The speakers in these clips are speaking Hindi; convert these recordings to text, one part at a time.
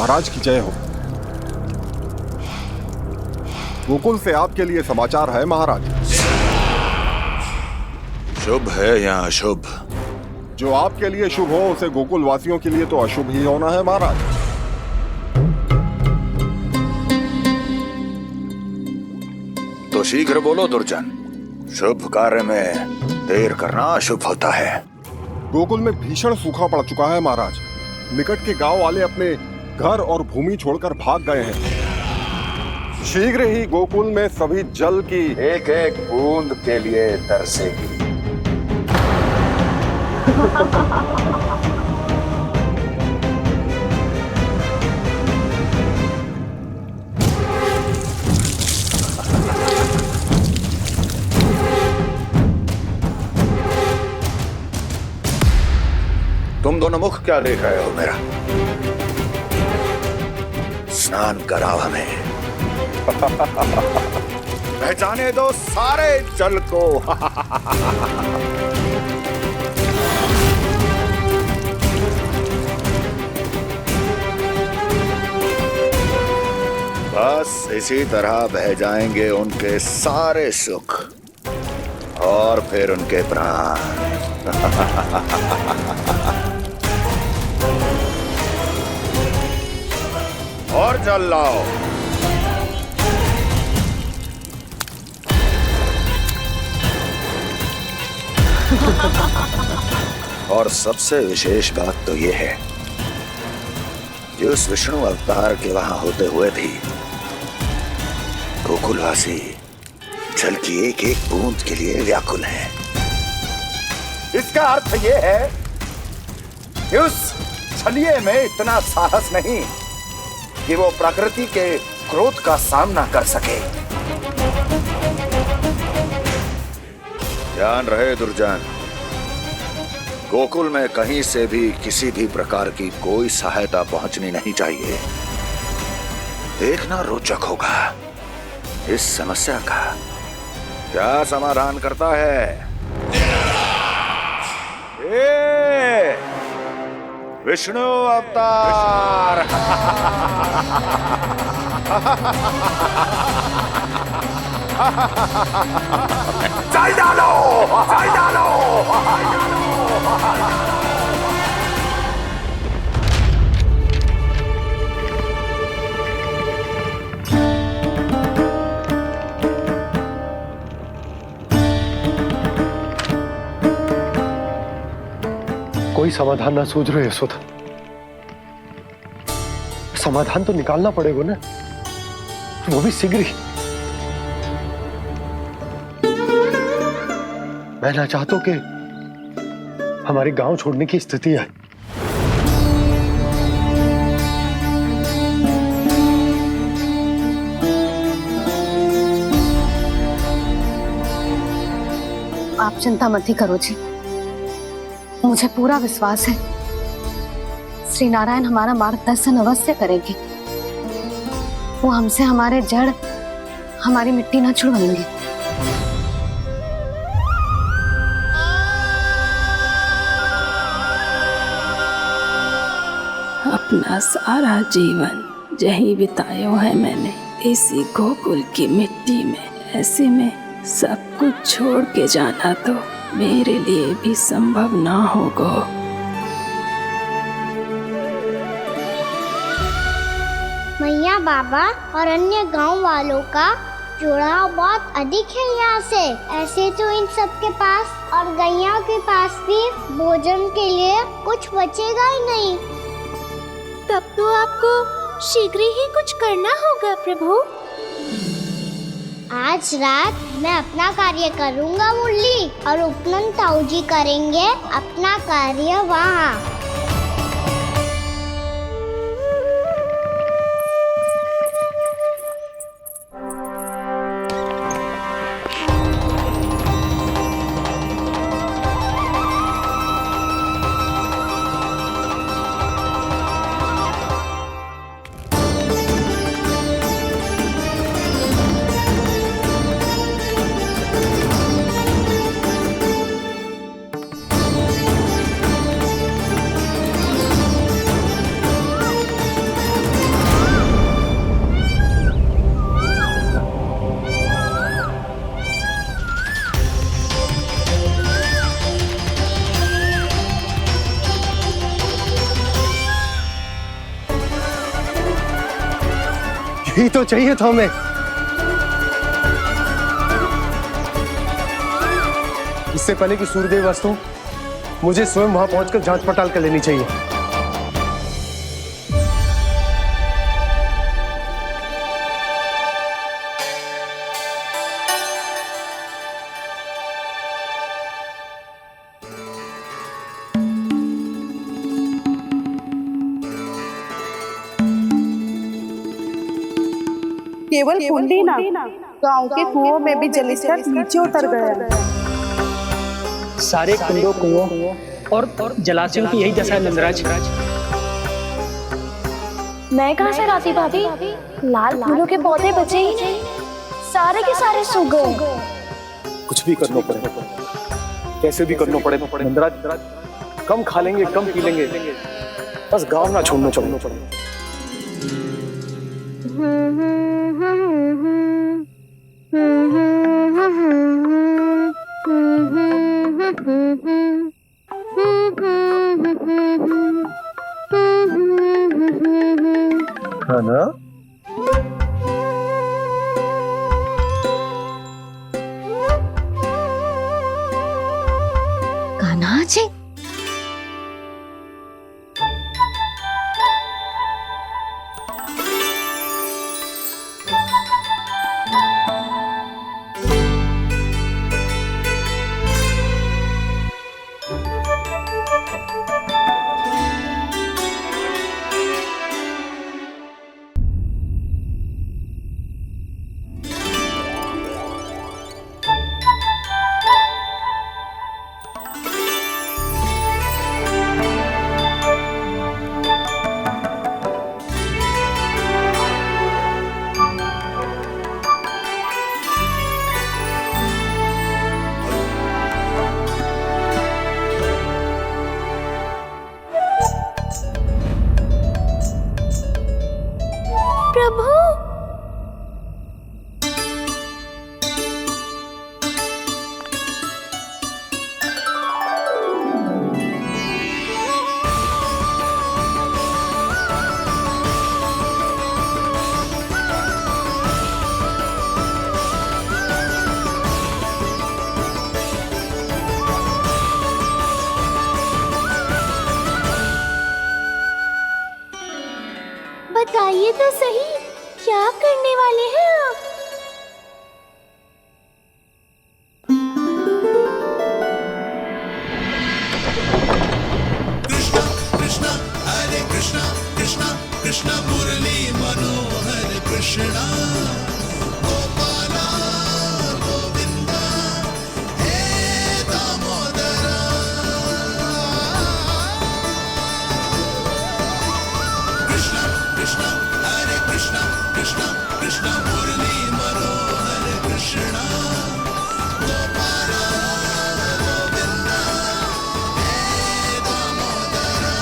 महाराज की जय हो। गोकुल से आपके लिए समाचार है महाराज। शुभ है या अशुभ? जो आपके लिए शुभ हो उसे गोकुल वासियों के लिए तो अशुभ ही होना है महाराज। तो शीघ्र बोलो दुर्जन, शुभ कार्य में देर करना अशुभ होता है। गोकुल में भीषण सूखा पड़ चुका है महाराज। निकट के गांव वाले अपने घर और भूमि छोड़कर भाग गए हैं। शीघ्र ही गोकुल में सभी जल की एक एक बूंद के लिए तरसेगी। तुम दोनों मुख क्या देख रहे हो मेरा? स्नान कराओ हमें। पहचाने दो सारे जल को। बस इसी तरह बह जाएंगे उनके सारे सुख और फिर उनके प्राण। और जल लाओ। और सबसे विशेष बात तो ये है कि उस विष्णु अवतार के वहां होते हुए भी गोकुलवासी जल की एक एक बूंद के लिए व्याकुल हैं। इसका अर्थ ये है कि उस छलिए में इतना साहस नहीं कि वो प्रकृति के क्रोध का सामना कर सके। ध्यान रहे दुर्जन, गोकुल में कहीं से भी किसी भी प्रकार की कोई सहायता पहुंचनी नहीं चाहिए। देखना रोचक होगा इस समस्या का क्या समाधान करता है। विष्णु अवतार। चल डालो, चल डालो। कोई समाधान ना सूझ रहे यशोदा। समाधान तो निकालना पड़ेगा ना, वो भी शीघ्र ही। मैं ना चाहता हूं कि हमारे गांव छोड़ने की स्थिति है। आप चिंता मत ही करो जी, मुझे पूरा विश्वास है श्री नारायण हमारा मार्गदर्शन अवश्य करेंगे। वो हमसे हमारे जड़, हमारी मिट्टी ना छुड़वाएंगे। अपना सारा जीवन यही बिताया है मैंने, इसी गोकुल की मिट्टी में। ऐसे में सब कुछ छोड़ के जाना तो मेरे लिए भी संभव ना होगा। मैया, बाबा और अन्य गांव वालों का जुड़ाव बहुत अधिक है यहाँ से। ऐसे तो इन सब के पास और गैया के पास भी भोजन के लिए कुछ बचेगा ही नहीं। तब तो आपको शीघ्र ही कुछ करना होगा प्रभु। आज रात मैं अपना कार्य करूँगा मुरली, और उपनंद ताऊ जी करेंगे अपना कार्य वहाँ। ही तो चाहिए था हमें। इससे पहले कि सूर्यदेव अस्त हो, मुझे स्वयं वहां पहुंचकर जांच पड़ताल कर लेनी चाहिए। केवल कुंडी ना, गांव के कुओं में भी जलस्तर नीचे उतर गया। सारे कुंडों कुओं और जलाशयों की यही दशा है नंदराज। मैं कहाँ से लाती भाभी? लाल फूलों के पौधे बचे ही नहीं, सारे के सारे सूख गए। कुछ भी करना पड़ेगा, कैसे भी करना पड़ेगा नंदराज। कम खा लेंगे, कम पी लेंगे, बस गांव ना छोड़ना पड़ेगा। है ना? कान्हा जी, प्रभु, बताइए तो सही, क्या करने वाले हैं आप? कृष्णा कृष्णा हरे कृष्णा कृष्णा कृष्णा मुरली मनोहर कृष्णा गोपाला गोविंदा हे दामोदरा। कृष्णा कृष्णा हरे कृष्णा कृष्णा कृष्णा मुरली मनोहर कृष्णा गोपाला गोविंदा हे दामोदरा।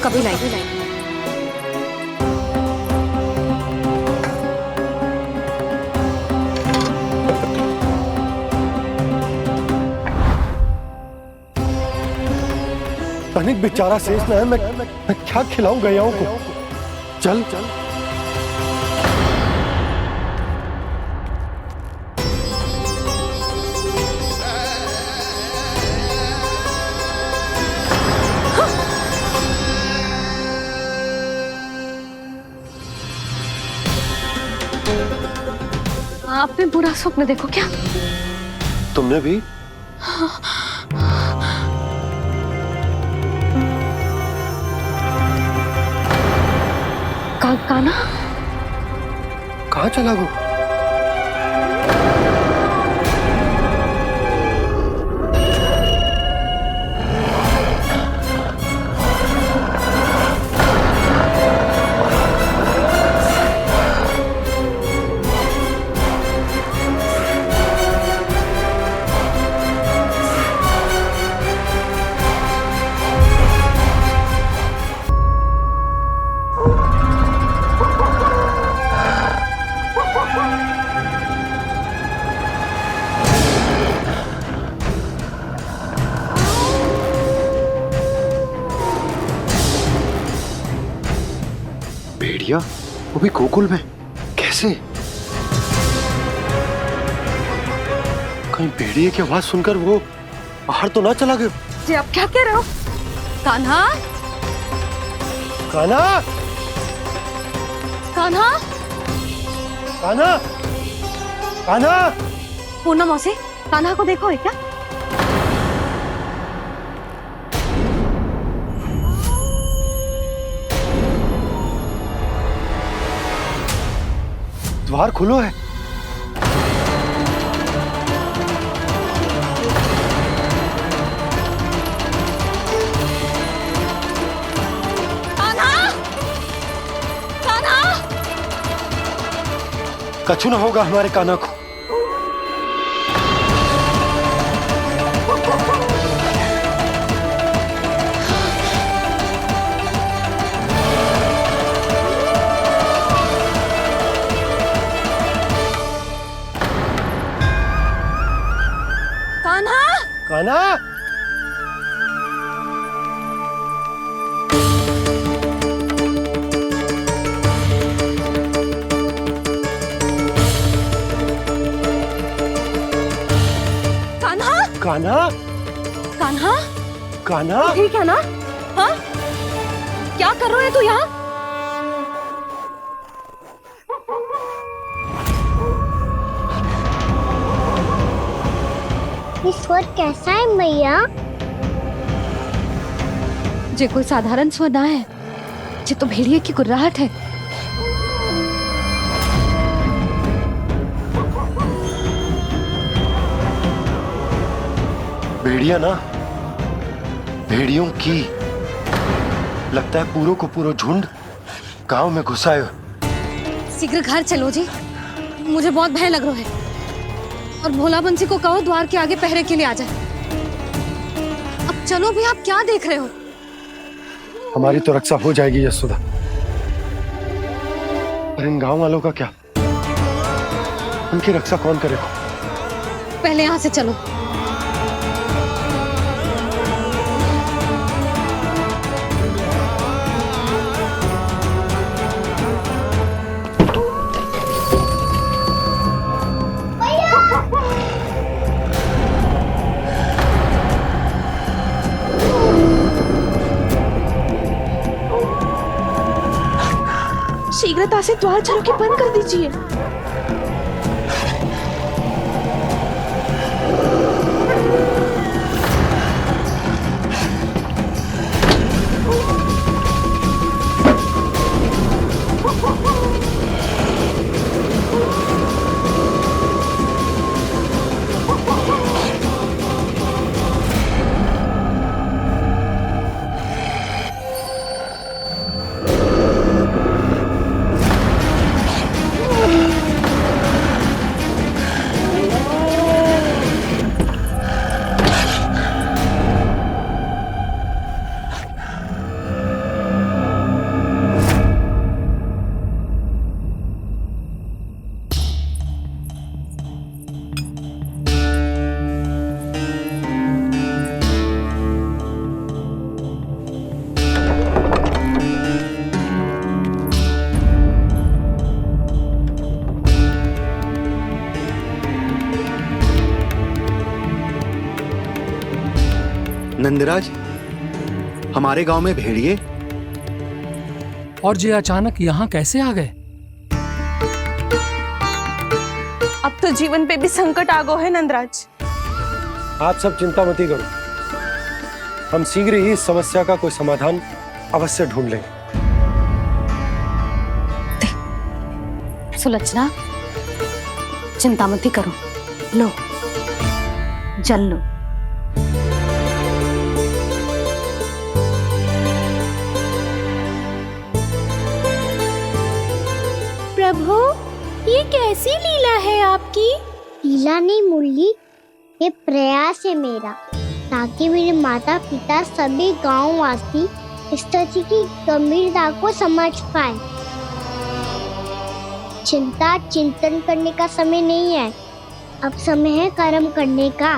कभी लाई। तनिक बेचारा शेष न है, मैं क्या खिलाऊं गयाओं को। चल चल आपने बुरा स्वप्न देखो क्या? तुमने भी? काना कहाँ चला गो? भेड़िया, वो भी गोकुल में? कैसे? कहीं भेड़िए की आवाज सुनकर वो बाहर तो ना चला गया? जी आप क्या कह रहे हो? कान्हा, कान्हा, कान्हा, कान्हा, कान्हा। पूर्णा मौसी, कान्हा को देखो है क्या? द्वार खुलो है। कान्हा, कान्हा, कछु ना होगा हमारे कान्हा को। कान्हा, कान्हा, कान्हा, कान्हा, कान्हा। ठीक है ना? हाँ? क्या कर रहे हो तू यहाँ? स्वर कैसा है मैया? जे कोई साधारण स्वर ना है, जे तो भेड़िए की गुर्राहट है। भेड़िया ना, भेड़ियों की। लगता है पूरो को पूरो झुंड गांव में घुसा है। शीघ्र घर चलो जी, मुझे बहुत भय लग रहा है। और भोला बंसी को कहो द्वार के आगे पहरे के लिए आ जाए। अब चलो भी, आप क्या देख रहे हो? हमारी तो रक्षा हो जाएगी यशोदा, पर इन गांव वालों का क्या? उनकी रक्षा कौन करेगा? पहले यहाँ से चलो। शीघ्रता से द्वार चलो के बंद कर दीजिए। नंदराज, हमारे गांव में भेड़िए और ये अचानक यहाँ कैसे आ गए? अब तो जीवन पे भी संकट आ गो है नंदराज। आप सब चिंता मत करो, हम शीघ्र ही इस समस्या का कोई समाधान अवश्य ढूंढ लेंगे। सुलोचना, चिंता मत करो, लो जल लो। प्रभु, ये कैसी लीला है आपकी? लीला नहीं मुरली, ये प्रयास है मेरा, ताकि मेरे माता पिता सभी गांव वासी इस स्थिति की गंभीरता को समझ पाए। चिंता चिंतन करने का समय नहीं है, अब समय है कर्म करने का,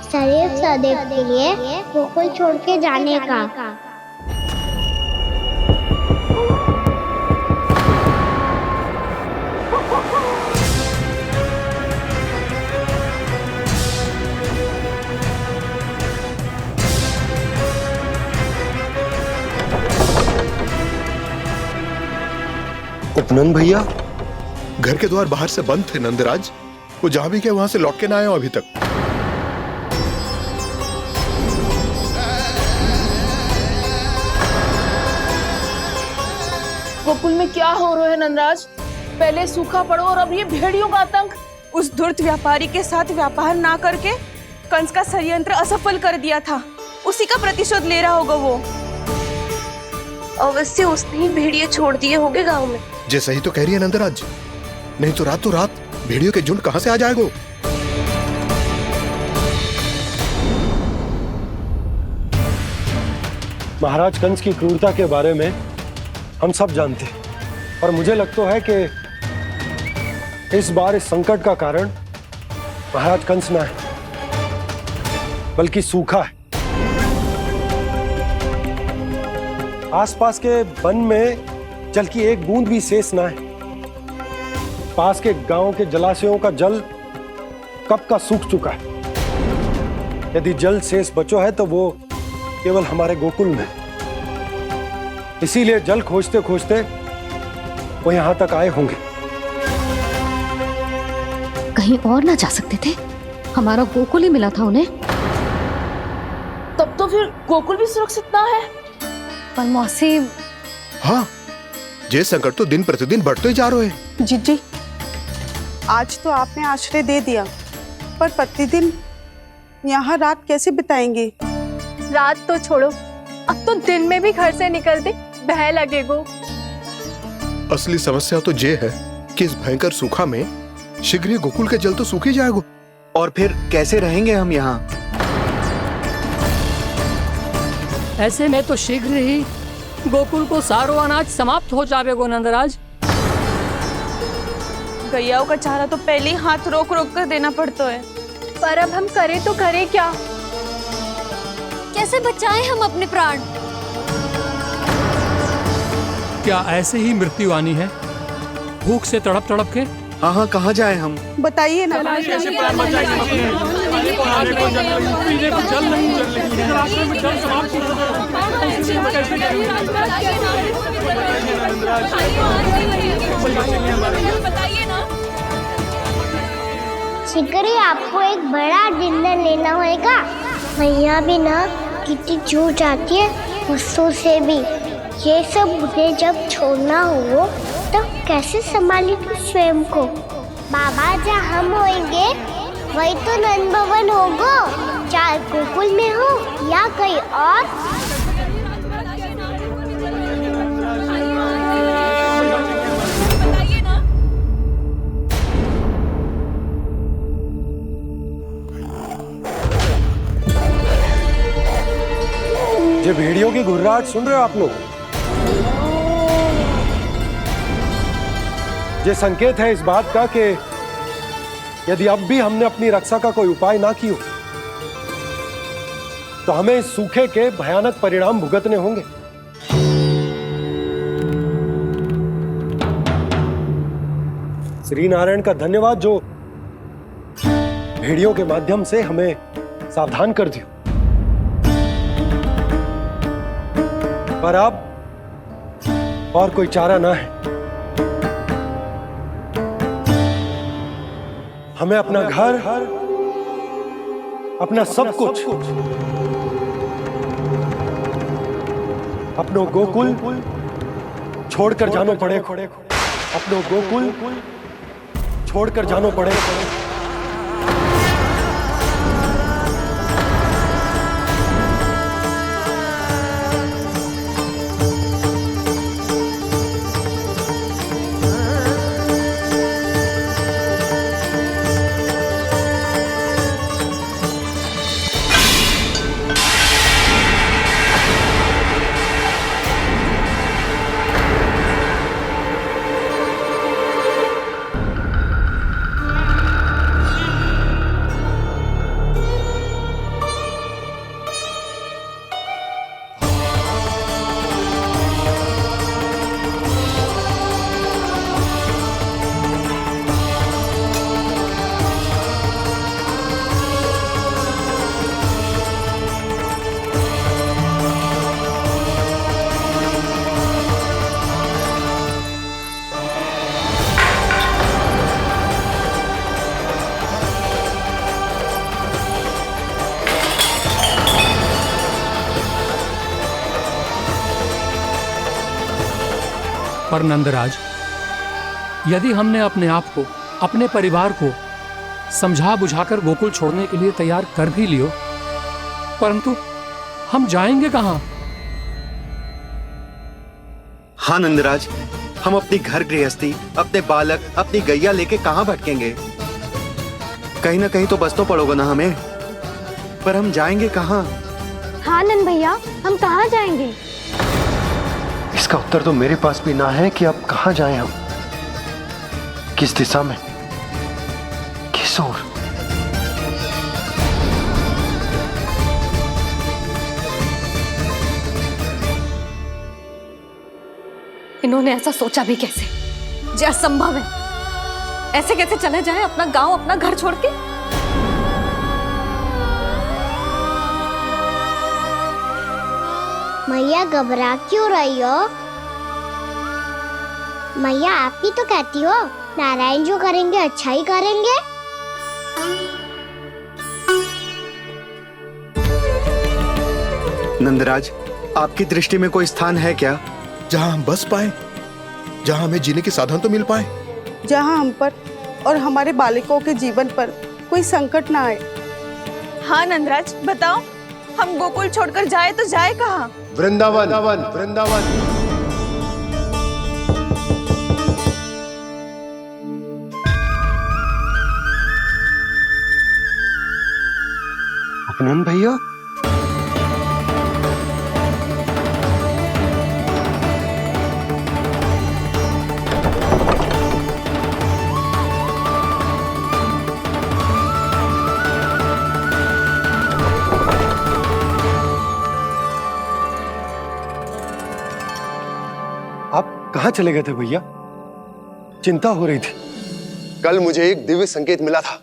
सदैव सदैव के लिए गोकुल छोड़ के जाने का। उपनंद भैया, घर के द्वार बाहर से बंद थे नंदराज, वो जहां भी गए वहां से लौट के ना आए हो अभी तक। गोकुल में क्या हो रहा है नंदराज? पहले सूखा पड़ो और अब ये भेड़ियों का आतंक। उस धूर्त व्यापारी के साथ व्यापार ना करके कंस का षड्यंत्र असफल कर दिया था, उसी का प्रतिशोध ले रहा होगा वो। अवश्य उसने ही भेड़िए छोड़ दिए होंगे गांव में। जैसा ही तो कह रही है नंदराज, नहीं तो रात भेड़ियों के झुंड कहां से आ जाएगा? महाराज कंस की क्रूरता के बारे में हम सब जानते हैं, और मुझे लगता है कि इस बार इस संकट का कारण महाराज कंस ना है, बल्कि सूखा है। आसपास के वन में जल की एक बूंद भी शेष ना है। पास के गांव के जलाशयों का जल कब का सूख चुका है। यदि जल शेष बचो है तो वो केवल हमारे गोकुल में। इसीलिए जल खोजते खोजते वो यहां तक आए होंगे। कहीं और ना जा सकते थे? हमारा गोकुल ही मिला था उन्हें। तब तो फिर गोकुल भी सुरक्षित ना है। पर मौसी, हाँ, ये संकट तो दिन प्रतिदिन बढ़ते जा रहे हैं। जीजी, आज तो आपने आश्रय दे दिया, पर प्रतिदिन यहाँ रात कैसे बिताएंगे? रात तो छोड़ो, अब तो दिन में भी घर से निकलते भय लगेगो। असली समस्या तो ये है कि इस भयंकर सूखा में शीघ्र ही गोकुल के जल तो सूख ही जाएगा। और फिर कैसे रहेंगे हम यहाँ? ऐसे में तो शीघ्र ही गोकुल को सारो अनाज समाप्त हो जाएगा नंदराज। गैयाओं का चारा तो पहले ही हाथ रोक रोक कर देना पड़ता है। पर अब हम करें तो करें क्या? कैसे बचाएं हम अपने प्राण? क्या ऐसे ही मृत्यु आनी है, भूख से तड़प तड़प के? हाँ हाँ, कहाँ जाए हम? बताइए ना। शीघ्र ही आपको एक बड़ा डिनर लेना होगा। मैया भी ना कितनी जूझ जाती है गुस्सों से भी। ये सब मुझे जब छोड़ना हो तो कैसे संभाली तू स्वयं को? बाबा जहाँ हम होंगे वही तो नंद भवन होगा, चाहे गोकुल में हो या कहीं और। ये भेड़ियों की घुर्राहट सुन रहे हो आप लोग? ये संकेत है इस बात का कि यदि अब भी हमने अपनी रक्षा का कोई उपाय ना किया तो हमें इस सूखे के भयानक परिणाम भुगतने होंगे। श्री नारायण का धन्यवाद जो भेड़ियों के माध्यम से हमें सावधान कर दिया। पर अब और कोई चारा ना है। हमें अपना घर, अपना सब कुछ, अपनो गोकुल छोड़कर जानो पड़े। अपनो गोकुल छोड़कर जानो पड़े। पर नंदराज, यदि हमने अपने आप को, अपने परिवार को समझा बुझाकर गोकुल छोड़ने के लिए तैयार कर भी लियो, परंतु हम जाएंगे कहां? हाँ नंदराज, हम अपनी घर गृहस्थी, अपने बालक, अपनी गैया लेके कहां भटकेंगे? कहीं ना कहीं तो बस तो पड़ोगे ना हमें, पर हम जाएंगे कहां? हाँ नंद भैया, हम कहाँ जाएंगे? इसका उत्तर तो मेरे पास भी ना है कि अब कहां जाएं हम, किस दिशा में, किस ओर। इन्होंने ऐसा सोचा भी कैसे? जो असंभव है। ऐसे कैसे चले जाए अपना गांव, अपना घर छोड़ के? मैया घबरा क्यों रही हो? मैया आप ही तो कहती हो नारायण जो करेंगे अच्छा ही करेंगे। नंदराज, आपकी दृष्टि में कोई स्थान है क्या जहां हम बस पाए, जहां हमें जीने के साधन तो मिल पाए, जहाँ हम पर और हमारे बालकों के जीवन पर कोई संकट ना आए। हाँ नंदराज, बताओ, हम गोकुल छोड़कर जाए तो जाए कहाँ? वृंदावन, वृंदावन। अपनन भैया, आप कहाँ चले गए थे भैया? चिंता हो रही थी। कल मुझे एक दिव्य संकेत मिला था।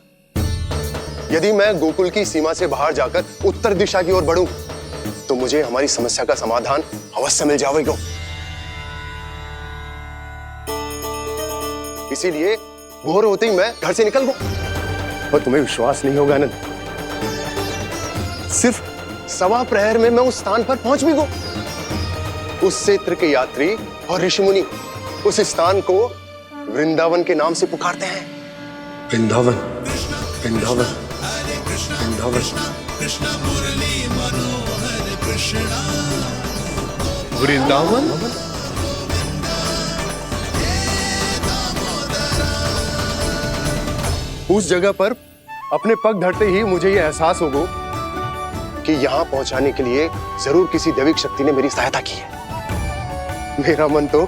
यदि मैं गोकुल की सीमा से बाहर जाकर उत्तर दिशा की ओर बढ़ूं, तो मुझे हमारी समस्या का समाधान अवश्य मिल जाएगा। इसीलिए भोर होते ही मैं घर से निकल गया। और तुम्हें विश्वास नहीं होगा आनंद, सिर्फ 1.25 प्रहर में मैं उस स्थान पर पहुंच भी गया। उस क्षेत्र के यात्री और ऋषिमुनि उस स्थान को वृंदावन के नाम से पुकारते हैं। वृंदावन, वृंदावन, वृंदावन। वृंदावन? उस जगह पर अपने पग धरते ही मुझे यह एहसास होगा कि यहां पहुंचाने के लिए जरूर किसी दैविक शक्ति ने मेरी सहायता की है। मेरा मन तो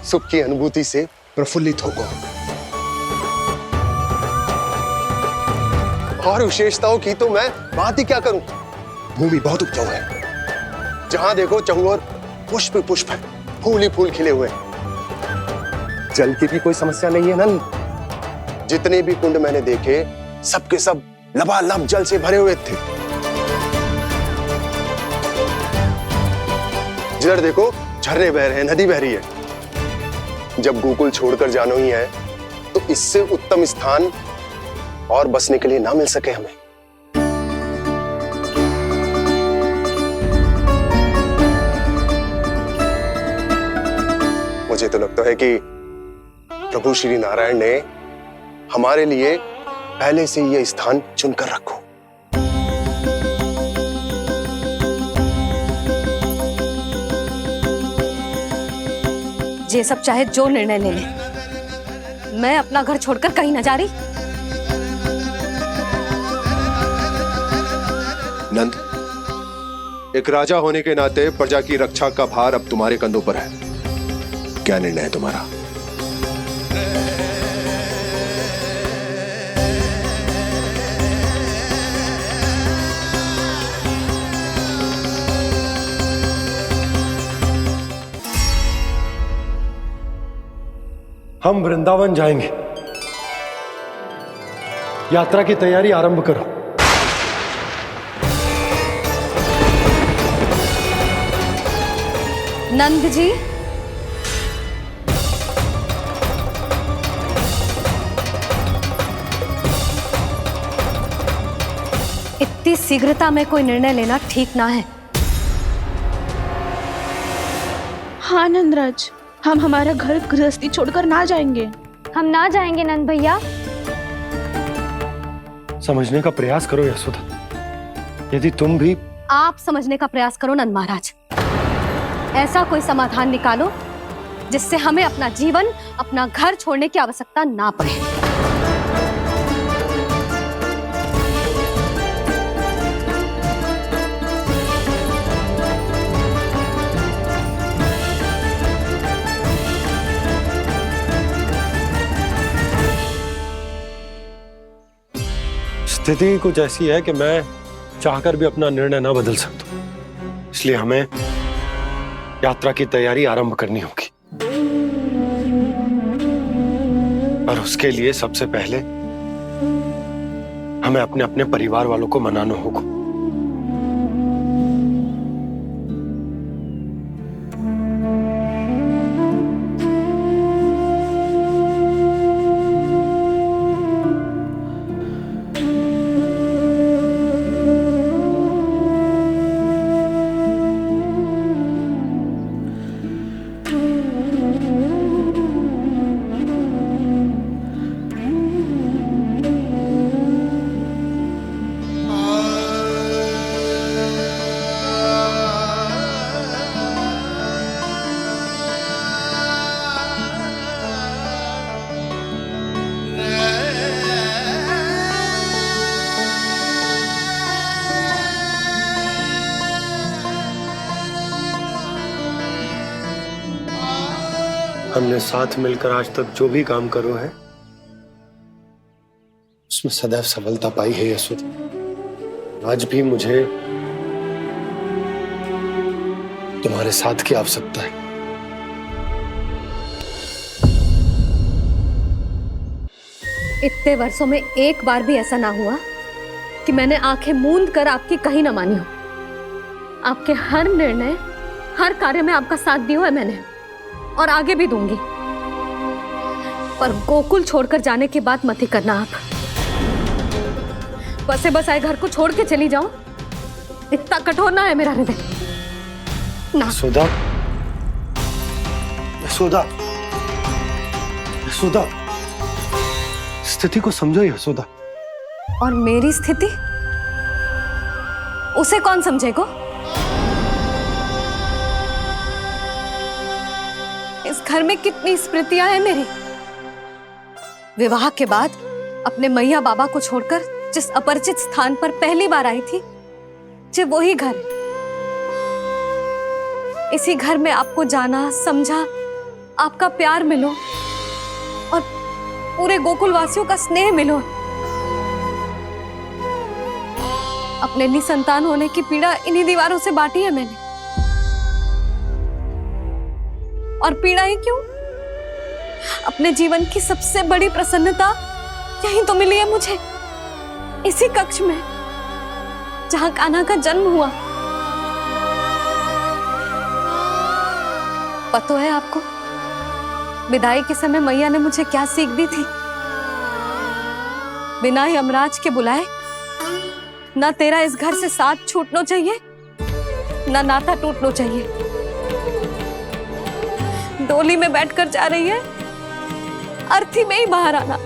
सुख की अनुभूति से प्रफुल्लित होगा। और विशेषताओं की तो मैं बात ही क्या करूं। भूमि बहुत उपजाऊ है, जहां देखो चहुओर पुष्प पुष्प है, फूल ही फूल खिले हुए हैं। जल की भी कोई समस्या नहीं है नंद। जितने भी कुंड मैंने देखे, सबके सब लबालब जल से भरे हुए थे। जिधर देखो झरने बह रहे हैं, नदी बह रही है। जब गोकुल छोड़कर जाना ही है तो इससे उत्तम स्थान और बसने के लिए ना मिल सके हमें। मुझे तो लगता है कि प्रभु श्री नारायण ने हमारे लिए पहले से यह स्थान चुनकर रखो। ये सब चाहे जो निर्णय ले ले, मैं अपना घर छोड़कर कहीं न जा रही। नंद, एक राजा होने के नाते प्रजा की रक्षा का भार अब तुम्हारे कंधों पर है। क्या निर्णय है तुम्हारा? हम वृंदावन जाएंगे। यात्रा की तैयारी आरंभ करो। नंद जी, इतनी शीघ्रता में कोई निर्णय लेना ठीक ना है। हाँ नंदराज, हम हमारा घर गृहस्थी छोड़कर ना जाएंगे। हम ना जाएंगे नंद भैया। समझने का प्रयास करो यशोदा। यदि तुम भी आप समझने का प्रयास करो नंद महाराज। ऐसा कोई समाधान निकालो जिससे हमें अपना जीवन, अपना घर छोड़ने की आवश्यकता ना पड़े। स्थिति कुछ ऐसी है कि मैं चाहकर भी अपना निर्णय ना बदल सकता, इसलिए हमें यात्रा की तैयारी आरंभ करनी होगी। और उसके लिए सबसे पहले हमें अपने अपने परिवार वालों को मनाना होगा। हमने साथ मिलकर आज तक जो भी काम करो है उसमें सदैव सफलता पाई है यशोदा। आज भी मुझे तुम्हारे साथ की आवश्यकता है। इतने वर्षों में एक बार भी ऐसा ना हुआ कि मैंने आंखें मूंद कर आपकी कहीं ना मानी हो। आपके हर निर्णय, हर कार्य में आपका साथ दिया है मैंने, और आगे भी दूंगी। पर गोकुल छोड़कर जाने की बात मत ही करना आप। बसे बसाए घर को छोड़ के चली जाऊं, इतना कठोर ना है मेरा हृदय ना। यशोदा, यशोदा, यशोदा, स्थिति को समझो यशोदा। और मेरी स्थिति उसे कौन समझेगा? इस घर में कितनी स्मृतियां हैं मेरी। विवाह के बाद अपने मैया बाबा को छोड़कर जिस अपरिचित स्थान पर पहली बार आई थी, जो वही घर। इसी घर में आपको जाना, समझा, आपका प्यार मिलो और पूरे गोकुल वासियों का स्नेह मिलो। अपने लिए संतान होने की पीड़ा इन्हीं दीवारों से बांटी है मैंने। और पीड़ा ही क्यों? अपने जीवन की सबसे बड़ी प्रसन्नता यही तो मिली है मुझे, इसी कक्ष में जहां कान्हा का जन्म हुआ। पता है आपको विदाई के समय मैया ने मुझे क्या सीख दी थी? बिना यमराज के बुलाए ना तेरा इस घर से साथ छूटना चाहिए, ना नाता टूटना चाहिए। डोली में बैठकर जा रही है, अर्थी में ही बाहर आना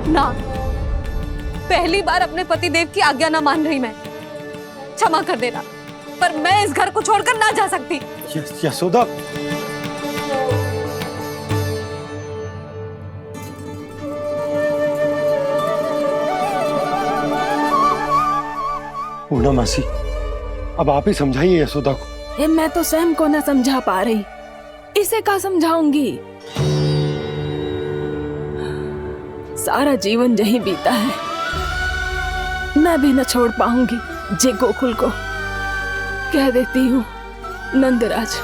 ना। पहली बार अपने पति देव की आज्ञा ना मान रही मैं, क्षमा कर देना, पर मैं इस घर को छोड़कर ना जा सकती। यशोदा, पूर्णा मासी, अब आप ही समझाइए यशोदा को। ये मैं तो स्वयं को न समझा पा रही, इसे क्या समझाऊंगी? सारा जीवन यही बीता है, मैं भी न छोड़ पाऊंगी जे गोकुल को। कह देती हूँ नंदराज।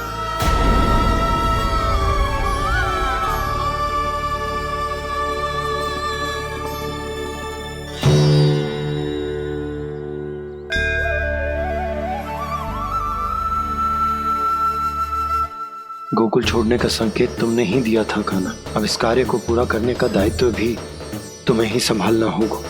गोकुल छोड़ने का संकेत तुमने ही दिया था कान्हा। अब इस कार्य को पूरा करने का दायित्व भी तुम्हें ही संभालना होगा।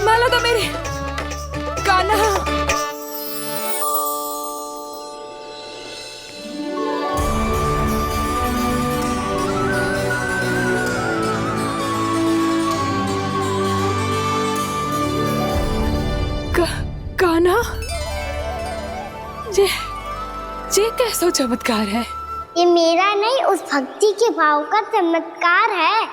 माला तो मेरी कान्हा। कान्हा, ये कैसा चमत्कार है? ये मेरा नहीं, उस भक्ति के भाव का चमत्कार है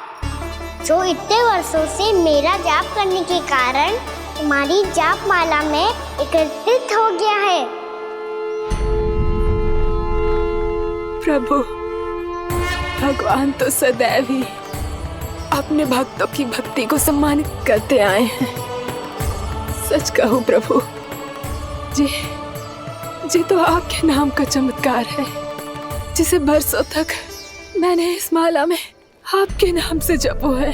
जो इतने वर्षों से मेरा जाप करने के कारण तुम्हारी जाप माला में एकत्रित हो गया है। प्रभु, भगवान तो सदैव ही अपने भक्तों की भक्ति को सम्मानित करते आए हैं। सच कहूं प्रभु, जी तो आपके नाम का चमत्कार है, जिसे बरसों तक मैंने इस माला में आपके नाम से जपो है।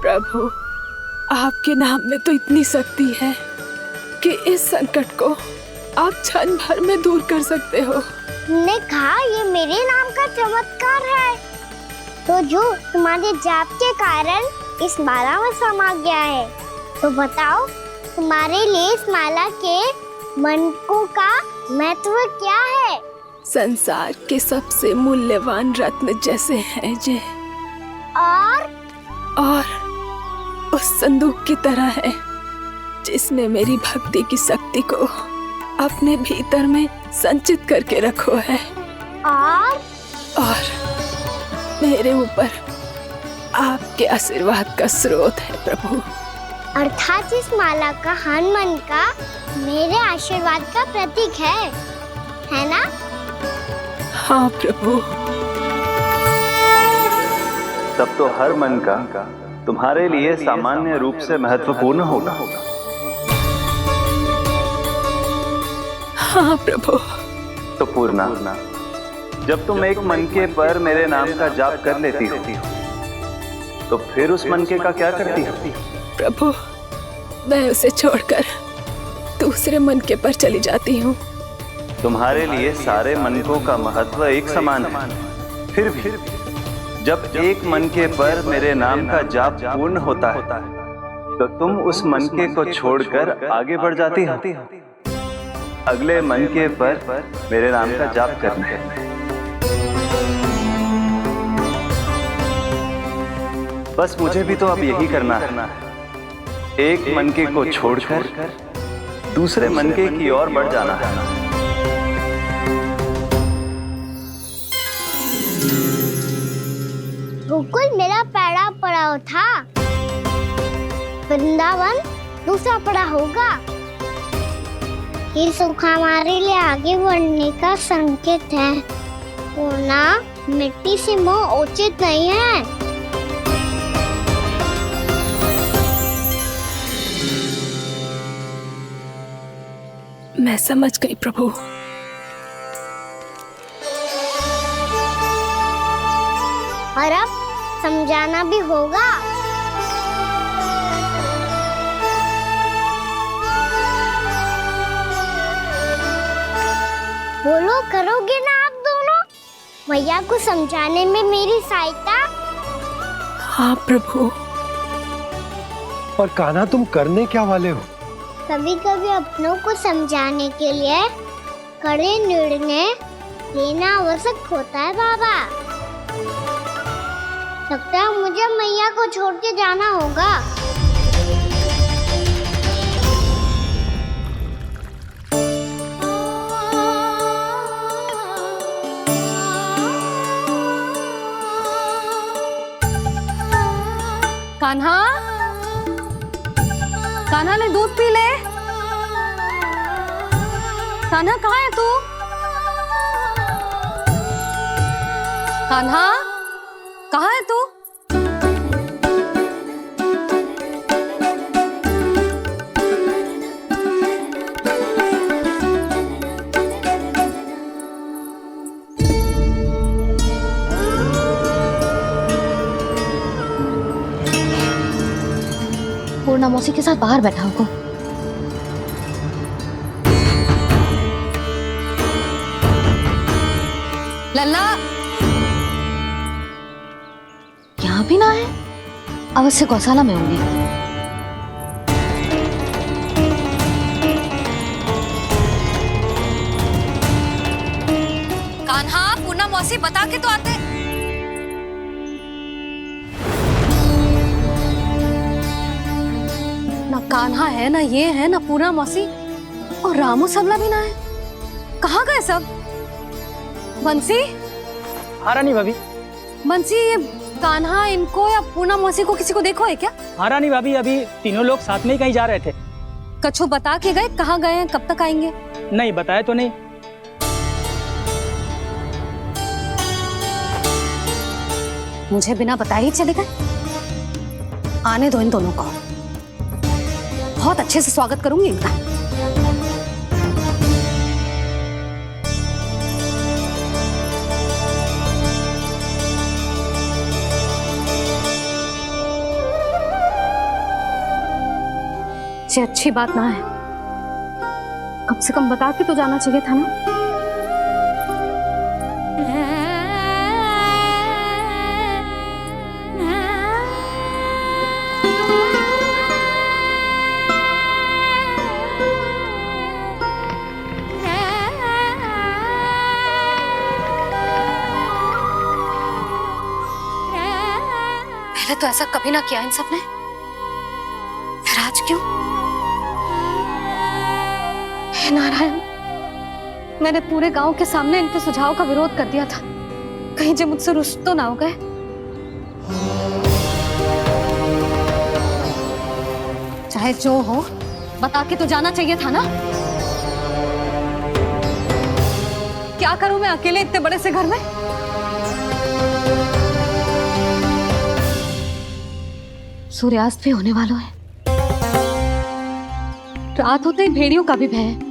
प्रभु, आपके नाम में तो इतनी शक्ति है कि इस संकट को आप क्षण भर में दूर कर सकते हो। तुमने कहा ये मेरे नाम का चमत्कार है, तो जो तुम्हारे जाप के कारण इस माला में समा गया है, तो बताओ तुम्हारे लिए इस माला के मनकों का महत्व क्या है? संसार के सबसे मूल्यवान रत्न जैसे हैं जे, और उस संदूक की तरह है जिसने मेरी भक्ति की शक्ति को अपने भीतर में संचित करके रखो है। और मेरे ऊपर आपके आशीर्वाद का स्रोत है प्रभु। अर्थात इस माला का हनुमान का मेरे आशीर्वाद का प्रतीक है ना? हाँ प्रभु। तब तो हर मन का तुम्हारे लिए सामान्य रूप से महत्वपूर्ण होगा। हाँ प्रभु। तो पूर्णा, जब तुम एक मनके पर मेरे नाम का जाप कर लेती हो, तो फिर उस मनके का क्या करती हो? प्रभु, मैं उसे छोड़कर दूसरे मनके पर चली जाती हूँ। तुम्हारे लिए सारे मनकों का महत्व एक समान है, फिर भी जब एक मनके पर मेरे नाम का जाप पूर्ण होता है, तो तुम उस मनके को छोड़कर आगे बढ़ जाती हो अगले मनके पर मेरे नाम का जाप करने। बस मुझे भी तो अब यही करना है, एक मनके को छोड़कर दूसरे मनके की ओर बढ़ जाना है। गोकुल मेरा पहला पड़ाव था, वृंदावन दूसरा पड़ाव होगा। ये सुख हमारे लिए आगे बढ़ने का संकेत है, वरना मिट्टी से मोह उचित नहीं है। मैं समझ गई प्रभु। और अब समझाना भी होगा। बोलो, करोगे ना आप दोनों? भैया को समझाने में मेरी सहायता? हाँ प्रभु। और कान्हा, तुम करने क्या वाले हो? कभी कभी अपनों को समझाने के लिए कड़े निर्णय लेना आवश्यक होता है बाबा। लगता है मुझे मैया को छोड़ के जाना होगा। कान्हा, कान्हा ने दूध पी ले। कान्हा कहाँ है तू? कान्हा कहाँ है तू? पूर्णा मौसी के साथ बाहर बैठा होगा। लल्ला यहाँ भी ना है, अवश्य गौशाला में होंगे। कान्हा, पूर्णा मौसी बता के तो आते। ना कान्हा है, ना ये है, ना पूर्णा मौसी, और रामू सबला भी ना है। कहाँ गए सब? बंसी? हाँ रानी भाभी। बंसी, ये कान्हा इनको या पूर्णा मौसी को किसी को देखो है क्या? हाँ रानी भाभी, अभी तीनों लोग साथ में ही कहीं जा रहे थे। कछु बता के गए कहाँ गए हैं, कब तक आएंगे? नहीं बताया तो नहीं। मुझे बिना बताए ही चले गए? आने दो इन दोनों को, बहुत अच्छे से स्वागत करूंगी इनका। ये अच्छी बात ना है, कम से कम बता के तो जाना चाहिए था ना। पहले तो ऐसा कभी ना किया इन सब ने, फिर आज क्यों? हे नारायण, मैंने पूरे गांव के सामने इनके सुझाव का विरोध कर दिया था, कहीं जो मुझसे रुष्ट तो ना हो गए। चाहे जो हो, बता के तो जाना चाहिए था ना। क्या करूं मैं अकेले इतने बड़े से घर में? सूर्यास्त भी होने वाला है, रात होते ही भेड़ियों का भी भय है।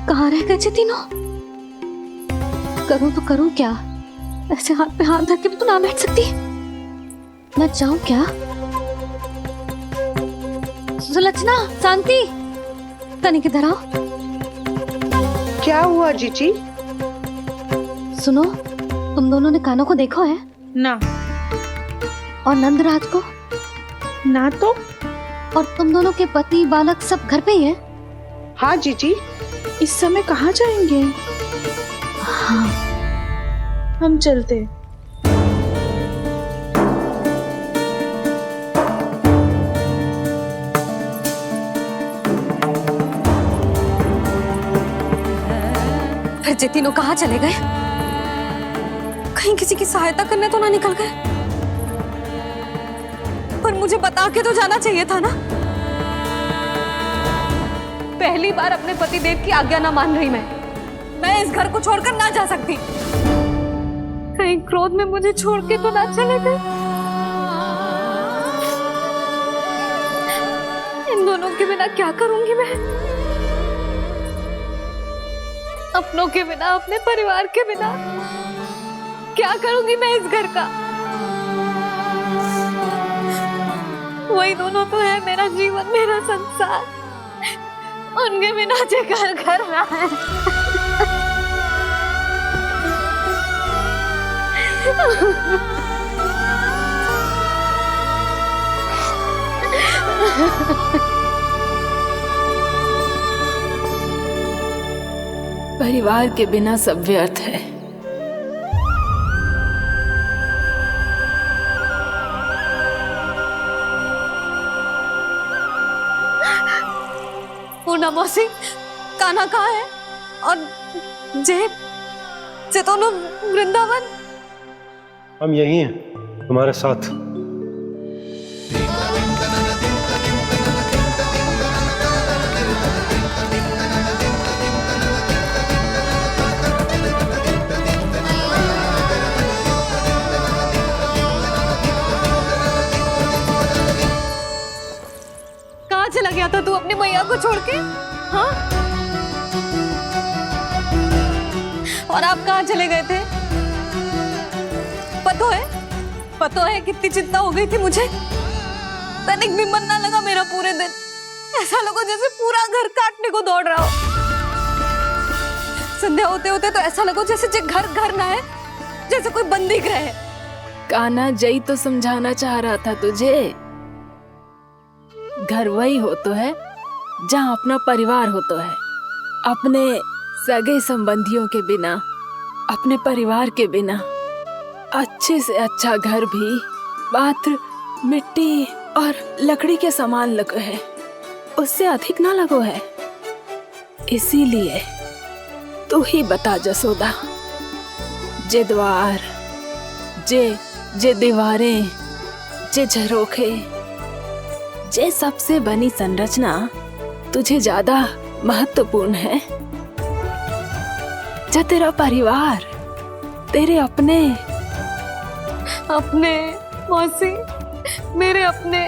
कहाँ रह गए तीनों? करूं तो करूं क्या? ऐसे हाथ पे हाथ धर के भी तो ना बैठ सकती। मैं जाऊं क्या? सुलक्षणा, शांति, तनिक इधर आओ। क्या हुआ जीजी? सुनो, तुम दोनों ने कान्हा को देखा है? ना। और नंदराज को? ना तो। और तुम दोनों के पति बालक सब घर पे ही हैं? हाँ जीजी। इस समय कहाँ जाएंगे? हाँ। हम चलते। फिर ये तीनों कहाँ चले गए? कहीं किसी की सहायता करने तो ना निकल गए? पर मुझे बता के तो जाना चाहिए था ना। पहली बार अपने पतिदेव की आज्ञा ना मान रही मैं इस घर को छोड़कर ना जा सकती। कहीं क्रोध में मुझे छोड़ के तो ना चले गए। इन दोनों के बिना क्या करूंगी मैं? अपनों के बिना, अपने परिवार के बिना क्या करूंगी मैं इस घर का? वही दोनों तो है मेरा जीवन, मेरा संसार। उनके बिना जे घर घर रहा है। परिवार के बिना सब व्यर्थ है। पूना मौसी, कान्हा कहाँ है? और जे दोनों वृंदावन? हम यही हैं, तुम्हारे साथ। कहाँ चला गया था तू अपनी मैया को छोड़ के? हाँ? और आप कहाँ चले गए थे? पतो है कितनी चिंता हो गई थी मुझे। तनिक भी मन ना लगा मेरा पूरे दिन। ऐसा लगा जैसे पूरा घर काटने को दौड़ रहा हो। संध्या होते होते तो ऐसा लगा जैसे घर घर ना है, जैसे कोई बंदी गृह है। कान्हा जई तो समझाना चाह रहा था तुझे। घर वही हो तो है जहाँ अपना परिवार हो तो है। अपने सगे संबंधियों के बिना, अपने परिवार के बिना अच्छे से अच्छा घर भी मात्र मिट्टी और लकड़ी के समान लगो है, उससे अधिक ना लगो है। इसीलिए तू ही बता जसोदा, जे द्वार, जे दीवारें, जे झरोखे, जे सबसे बनी संरचना तुझे ज्यादा महत्वपूर्ण है? जो तेरा परिवार, तेरे अपने मौसी, मेरे अपने,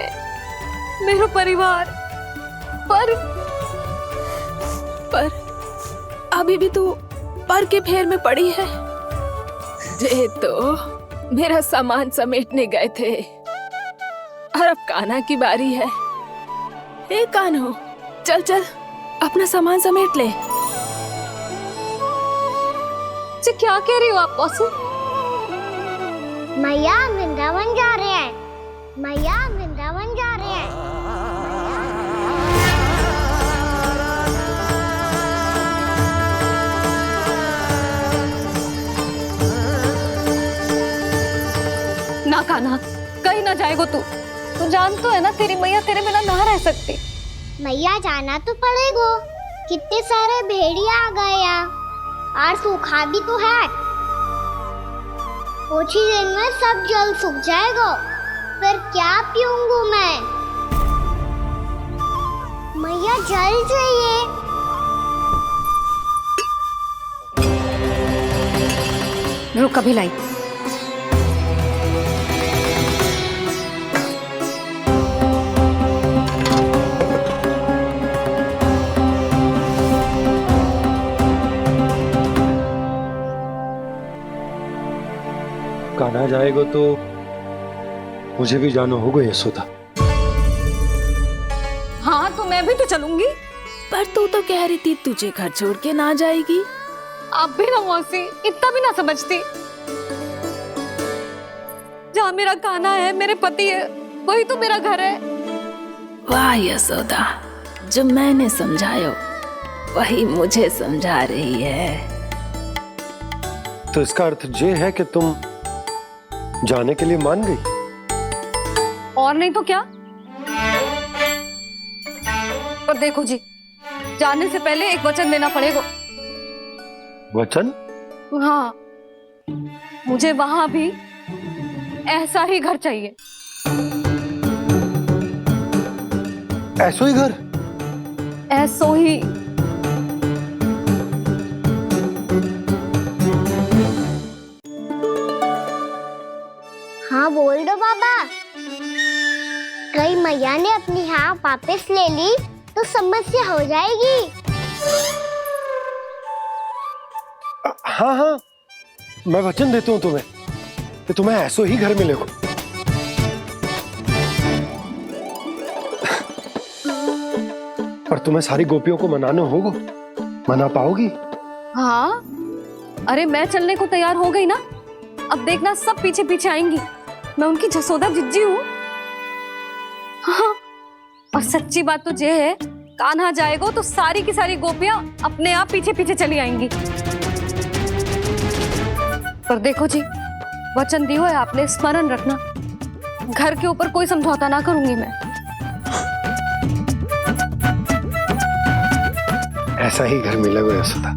मेरा परिवार। पर अभी भी तू पर के फेर में पड़ी है। जे तो मेरा सामान समेटने गए थे और अब कान्हा की बारी है। हे कान्हो, चल चल अपना सामान समेट ले। क्या कह रही हो आप मौसी? मैया वृंदावन जा रहे हैं। मैया वृंदावन जा रहे हैं। ना कान्हा, कहीं ना जाएगो तू। तू जान तो है ना तेरी मैया तेरे बिना ना रह सकती। मैया जाना तो पड़ेगा। कितने सारे भेड़िया आ गए यहाँ, और सूखा भी तो है। कुछ ही दिन में सब जल सूख जाएगा, फिर क्या पीऊंगा मैं? मैया जल चाहिए। रुक, अभी लाई। कान्हा जाएगा तो मुझे भी जाना होगा यशोदा। हाँ, तो मैं भी तो चलूंगी। पर तू तो कह रही थी तुझे घर छोड़ के ना जाएगी। आप भी ना मौसी, इतना भी ना समझती। जहाँ मेरा कान्हा है, मेरे पति है, वही तो मेरा घर है। वाह यशोदा, जो मैंने समझायो वही मुझे समझा रही है। तो इसका अर्थ ये है कि तुम जाने के लिए मान गई? और नहीं तो क्या। और देखो जी, जाने से पहले एक वचन देना पड़ेगा। वचन? हाँ, मुझे वहां भी ऐसा ही घर चाहिए। ऐसो ही घर? ऐसो ही। हाँ बोल दो बाबा। कहीं मैया ने अपनी हाँ वापस ले ली तो समस्या हो जाएगी। हाँ हाँ, मैं वचन देता हूँ तुम्हें कि तुम्हें ऐसो ही घर मिलेगा। पर तुम्हें सारी गोपियों को मनाना होगा। मना पाओगी? हाँ, अरे मैं चलने को तैयार हो गई ना। अब देखना सब पीछे पीछे आएंगी। मैं उनकी जसोदा जिज्जी हूँ। हाँ, और सच्ची बात तो ये है, कान्हा जाएगा तो सारी की सारी गोपियां अपने आप पीछे पीछे चली आएंगी। पर देखो जी, वचन दियो है आपने, स्मरण रखना, घर के ऊपर कोई समझौता ना करूंगी मैं। ऐसा ही घर मिलेगा यशोदा।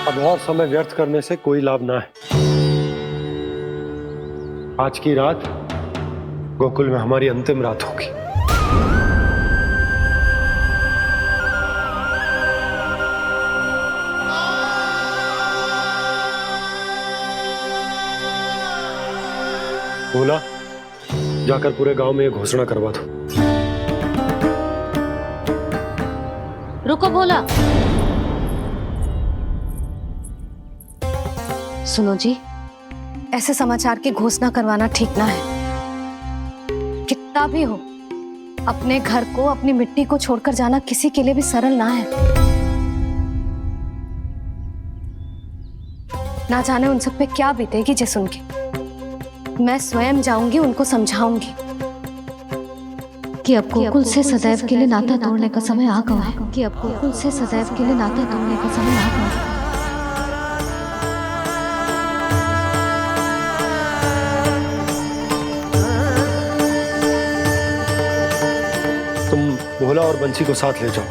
अब और समय व्यर्थ करने से कोई लाभ ना है। आज की रात गोकुल में हमारी अंतिम रात होगी। बोला, जाकर पूरे गांव में ये घोषणा करवा दो। रुको भोला। सुनो जी, ऐसे समाचार की घोषणा करवाना ठीक ना है। कितना भी हो, अपने घर को, अपनी मिट्टी को छोड़कर जाना किसी के लिए भी सरल ना है। ना जाने उन सब पे क्या बीतेगी जे सुन के। मैं स्वयं जाऊंगी, उनको समझाऊंगी कि अब गोकुल से सदैव के लिए नाता तोड़ने का समय आ गया है। कि अब गोकुल से सदैव के लिए नाता तोड़ने का समय आ गया है। तुम भोला और बंसी को साथ ले जाओ।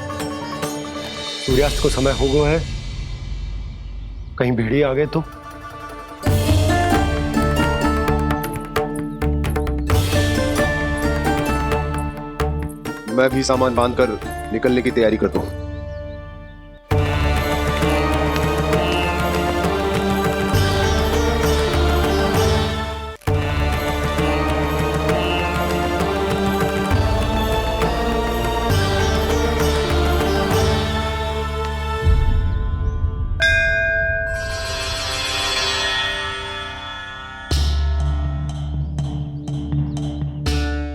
सूर्यास्त को समय हो गया है, कहीं भेड़िए आ गए तो। मैं भी सामान बांधकर निकलने की तैयारी करता हूँ।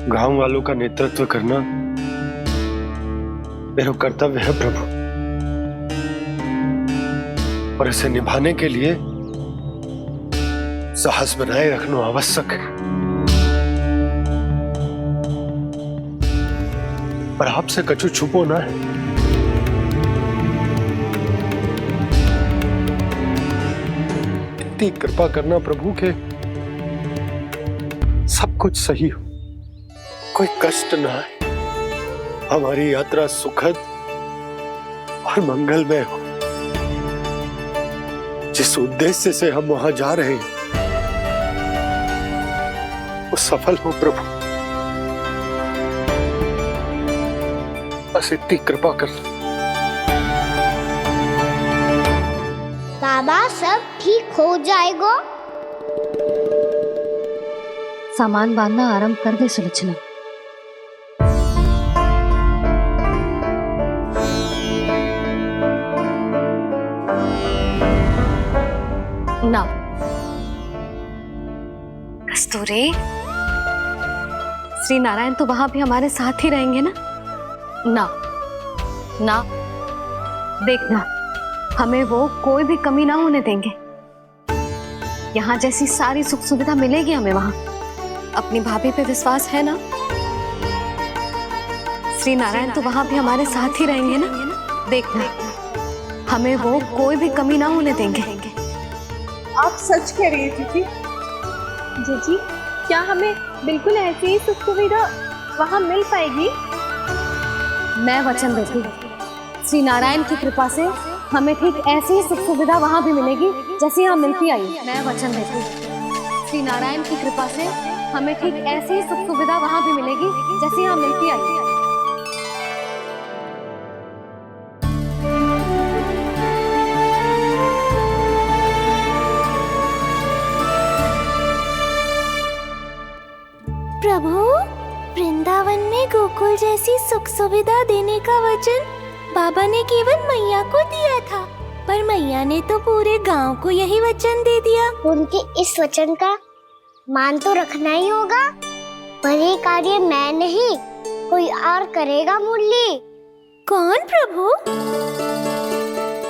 गांव वालों का नेतृत्व करना मेरा कर्तव्य है प्रभु, और इसे निभाने के लिए साहस बनाए रखना आवश्यक है। पर आपसे कछु छुपो ना है। इतनी कृपा करना प्रभु के सब कुछ सही हो, कोई कष्ट ना है, हमारी यात्रा सुखद और मंगलमय हो। जिस उद्देश्य से हम वहां जा रहे हैं वो सफल हो प्रभु, बस इतनी कृपा कर। बाबा सब ठीक हो जाएगा। सामान बांधना आरंभ कर दे सुलोचना। ना कस्तूरी, श्री नारायण तो वहां भी हमारे साथ ही रहेंगे ना? ना ना, देखना, हमें वो कोई भी कमी ना होने देंगे। यहाँ जैसी सारी सुख सुविधा मिलेगी हमें वहां। अपनी भाभी पे विश्वास है ना? श्री नारायण तो वहां भी हमारे साथ ही रहेंगे ना? देखना, हमें वो कोई भी कमी ना होने देंगे। आप सच कह रही है जीजी। जीजी, क्या हमें बिल्कुल ऐसी ही सुख सुविधा वहाँ मिल पाएगी? मैं वचन देती हूँ, श्री नारायण की कृपा से हमें ठीक ऐसी ही सुख सुविधा वहाँ भी मिलेगी जैसी यहाँ मिलती आई। मैं वचन देती हूँ, श्री नारायण की कृपा से हमें ठीक ऐसी ही सुख सुविधा वहाँ भी मिलेगी जैसी यहाँ मिलती आई। प्रभु, वृंदावन में गोकुल जैसी सुख सुविधा देने का वचन बाबा ने केवल मैया को दिया था, पर मैया ने तो पूरे गांव को यही वचन दे दिया। उनके इस वचन का मान तो रखना ही होगा, पर ये कार्य मैं नहीं कोई और करेगा। मुरली कौन प्रभु?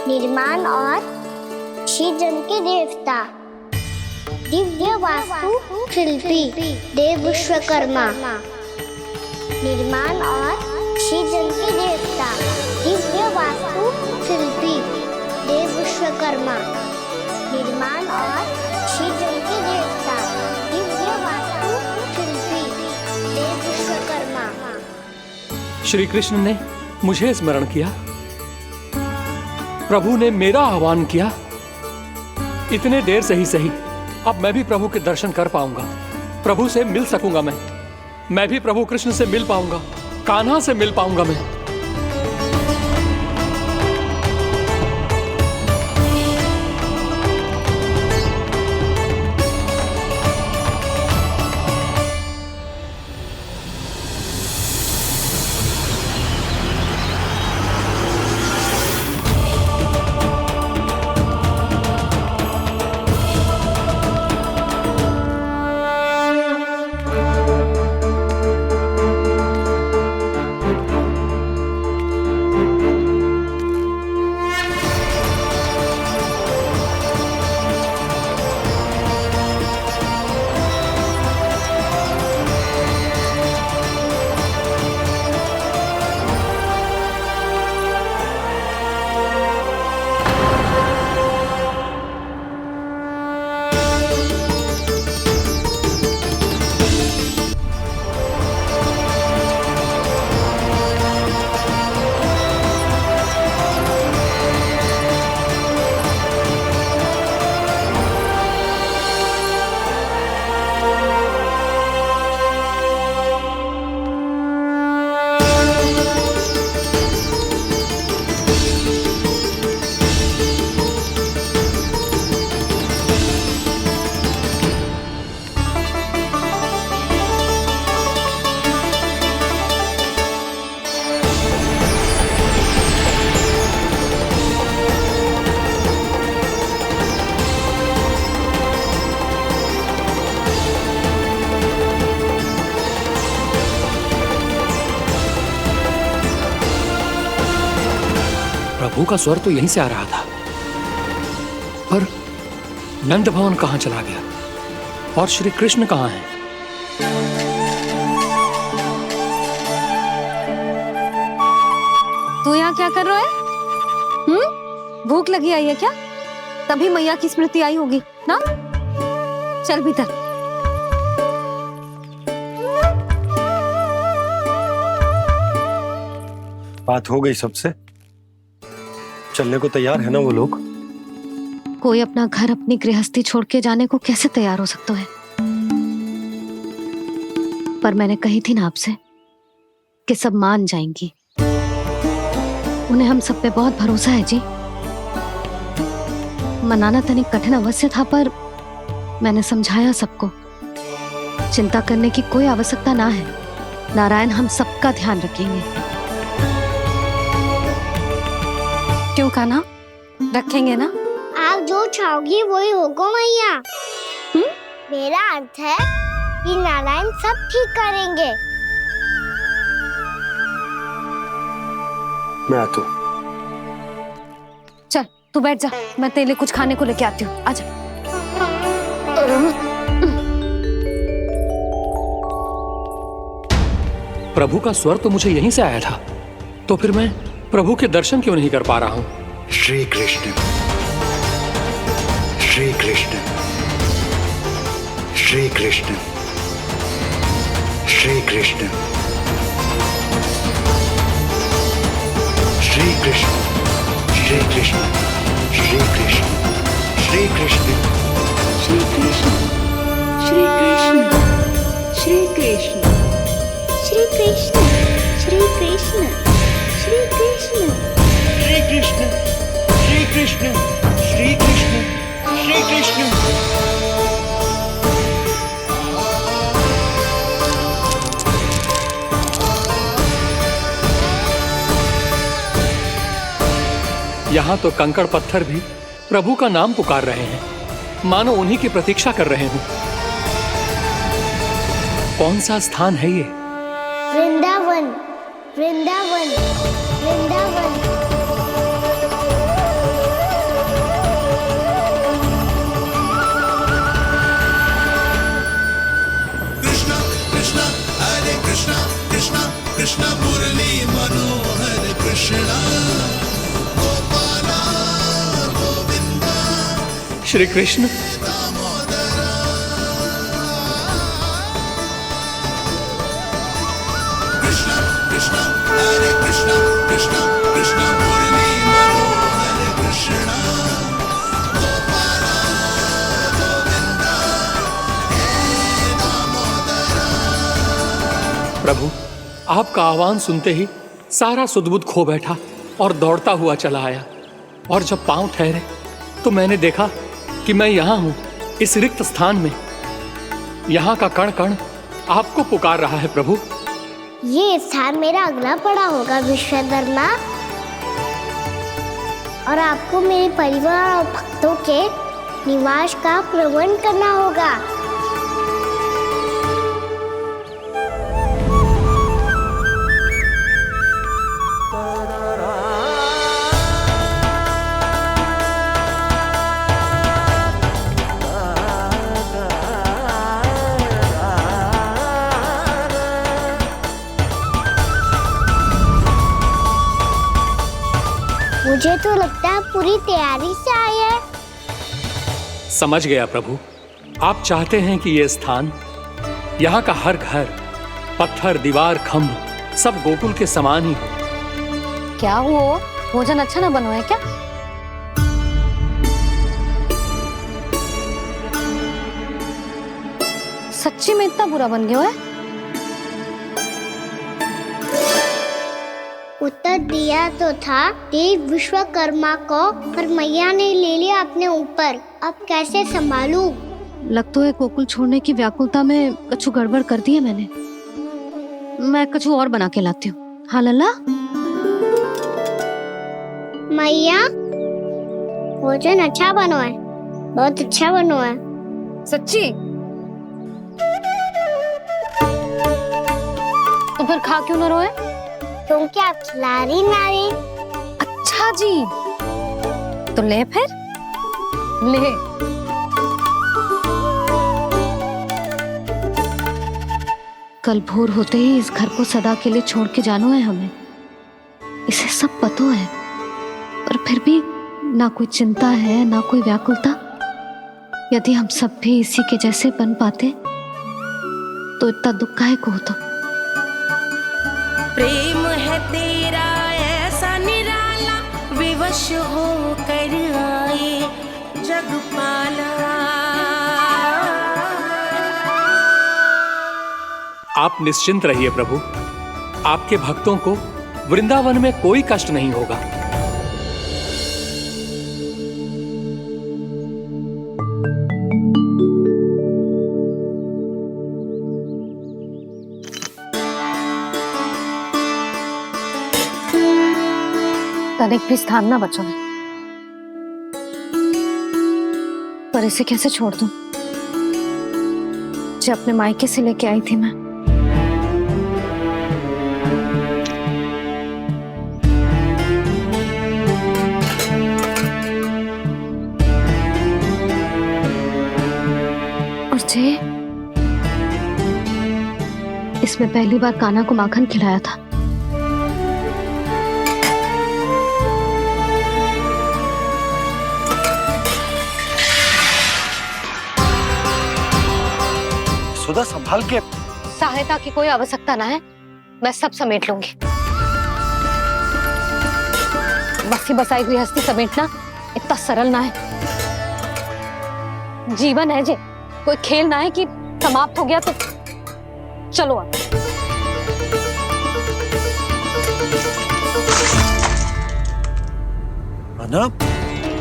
निर्माण और सृजन के देवता, दिव्य वास्तु शिल्पी देव विश्वकर्मा। निर्माण और सृजन के देवता, दिव्य वास्तु शिल्पी देव विश्वकर्मा। निर्माण और सृजन के देवता, दिव्य वास्तु शिल्पी देव विश्वकर्मा। श्री कृष्ण ने मुझे स्मरण किया, प्रभु ने मेरा आह्वान किया। इतने देर से ही सही, अब मैं भी प्रभु के दर्शन कर पाऊंगा, प्रभु से मिल सकूंगा। मैं भी प्रभु कृष्ण से मिल पाऊंगा, कान्हा से मिल पाऊंगा मैं। प्रभु का स्वर तो यहीं से आ रहा था, पर नंद भवन कहां चला गया और श्री कृष्ण कहां हैं? तू यहाँ क्या कर रहा है? भूख लगी आई है क्या? तभी मैया की स्मृति आई होगी ना? चल भीतर। बात हो गई सबसे? चलने को तैयार है ना वो लोग? कोई अपना घर अपनी गृहस्थी छोड़ के जाने को कैसे तैयार हो सकता है? पर मैंने कही थी ना आपसे कि सब मान जाएंगी। उन्हें हम सब पे बहुत भरोसा है जी। मनाना तनिक कठिन अवश्य था, पर मैंने समझाया सबको। चिंता करने की कोई आवश्यकता ना है, नारायण हम सबका ध्यान रखेंगे। क्यों कान्हा, रखेंगे ना? आप जो चाहोगी वही होगा मैया। मेरा अर्थ है कि नारायण सब ठीक करेंगे। मैं आता हूँ। चल तू बैठ जा, मैं तेरे लिए कुछ खाने को लेके आती हूँ। आजा। प्रभु का स्वर तो मुझे यहीं से आया था, तो फिर मैं प्रभु के दर्शन क्यों नहीं कर पा रहा हूँ? श्री कृष्ण श्री कृष्ण श्री कृष्ण श्री कृष्ण श्री कृष्ण श्री कृष्ण श्री कृष्ण श्री कृष्ण श्री कृष्ण श्री कृष्ण श्री कृष्ण श्री कृष्ण श्री कृष्ण श्री कृष्ण श्री कृष्ण श्री कृष्ण श्री कृष्ण श्री कृष्ण। यहाँ तो कंकड़ पत्थर भी प्रभु का नाम पुकार रहे हैं, मानो उन्हीं की प्रतीक्षा कर रहे हों। कौन सा स्थान है ये? वृंदावन वृंदावन वृंदावन। कृष्णा कृष्णा हरे कृष्णा कृष्णा कृष्णा मुरली मनोहर कृष्णा गोपाला गोविंदा श्री कृष्ण। कृष्णा कृष्णा हरे कृष्णा कृष्णा कृष्णा मुरली मनोहर कृष्णा गोपाला गोविंदा हे दामोदरा। प्रभु, आपका आह्वान सुनते ही सारा सुध-बुध खो बैठा और दौड़ता हुआ चला आया। और जब पांव ठहरे तो मैंने देखा कि मैं यहाँ हूँ, इस रिक्त स्थान में। यहाँ का कण कण आपको पुकार रहा है प्रभु। ये स्थान मेरा अगला पड़ा होगा विश्वकर्मा, और आपको मेरे परिवार और भक्तों के निवास का प्रबंध करना होगा। मुझे तो लगता है पूरी तैयारी से आए हैं। समझ गया प्रभु, आप चाहते हैं कि ये स्थान, यहाँ का हर घर, पत्थर, दीवार, खम्भ सब गोकुल के समान ही हो। क्या हुआ? भोजन अच्छा ना बनो है क्या? सच्ची में इतना बुरा बन गया है? उत्तर दिया तो था देव विश्वकर्मा को, पर मैया ने ले लिया अपने ऊपर। अब कैसे संभालूं? लग तो है गोकुल छोड़ने की व्याकुलता में कछु गड़बड़ कर दी है मैंने। मैं कछु और बना के लाती हूँ। हाँ लल्ला? मैया, भोजन अच्छा बनो है, बहुत अच्छा बनो है। सच्ची? तो फिर खा क्यों न रोए? क्योंकि आप खिलाड़ी नारी। अच्छा जी, तो ले फिर ले। कल भोर होते ही इस घर को सदा के लिए छोड़ के जाना है हमें। इसे सब पता है, पर फिर भी ना कोई चिंता है ना कोई व्याकुलता। यदि हम सब भी इसी के जैसे बन पाते तो इतना दुख काहे को होता। प्रेम है तेरा ऐसा निराला, विवश हो कर आए जगपाला। आप निश्चिंत रहिए प्रभु, आपके भक्तों को वृंदावन में कोई कष्ट नहीं होगा। तनिक भी स्थान ना बचो है, पर इसे कैसे छोड़ दूं? जो अपने मायके से लेके आई थी मैं। और जे इसमें पहली बार कान्हा को माखन खिलाया था। सुधा संभाल के। सहायता की कोई आवश्यकता ना है, मैं सब समेट लूंगी। बसी बसाई गृहस्थी समेटना इतना सरल ना है। जीवन है जे, कोई खेल ना है कि समाप्त हो गया तो चलो अब। अनब,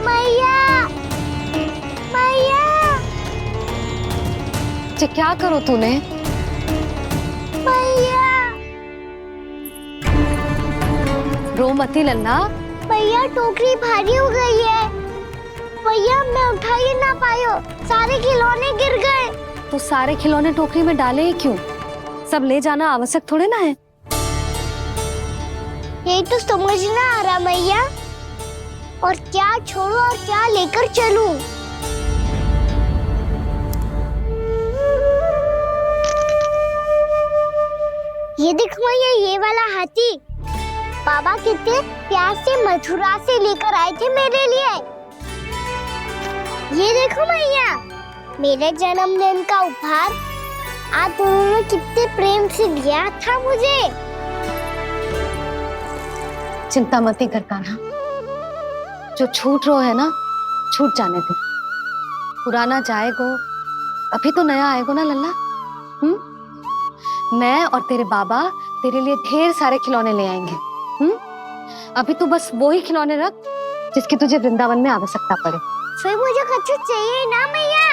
मैया, मैया। जे क्या करो तूने? मैया, रो मती लल्ला। भैया टोकरी भारी हो गई है। भैया मैं उठा ही ना पायो, सारे खिलौने गिर गए। तो सारे खिलौने टोकरी में डाले क्यों? सब ले जाना आवश्यक थोड़े ना है। यही तो समझ ना आ रहा मैया, और क्या छोड़ो और क्या लेकर चलूं? ये देखो मैया, ये वाला हाथी बाबा कितने प्यार से मथुरा से लेकर आए थे मेरे लिए। ये देखो मैया, मेरे जन्मदिन का उपहार आप दोनों ने कितने प्रेम से दिया था मुझे। चिंता मत कर कान्हा, जो छूट रो है ना, छूट जाने दे। पुराना जाएगो, अभी तो नया आएगो ना लल्ला। मैं और तेरे बाबा तेरे लिए ढेर सारे खिलौने ले आएंगे। अभी तू बस वो ही खिलौने रख जिसकी तुझे वृंदावन में आवश्यकता पड़े। फिर मुझे कुछ चाहिए ना मैया,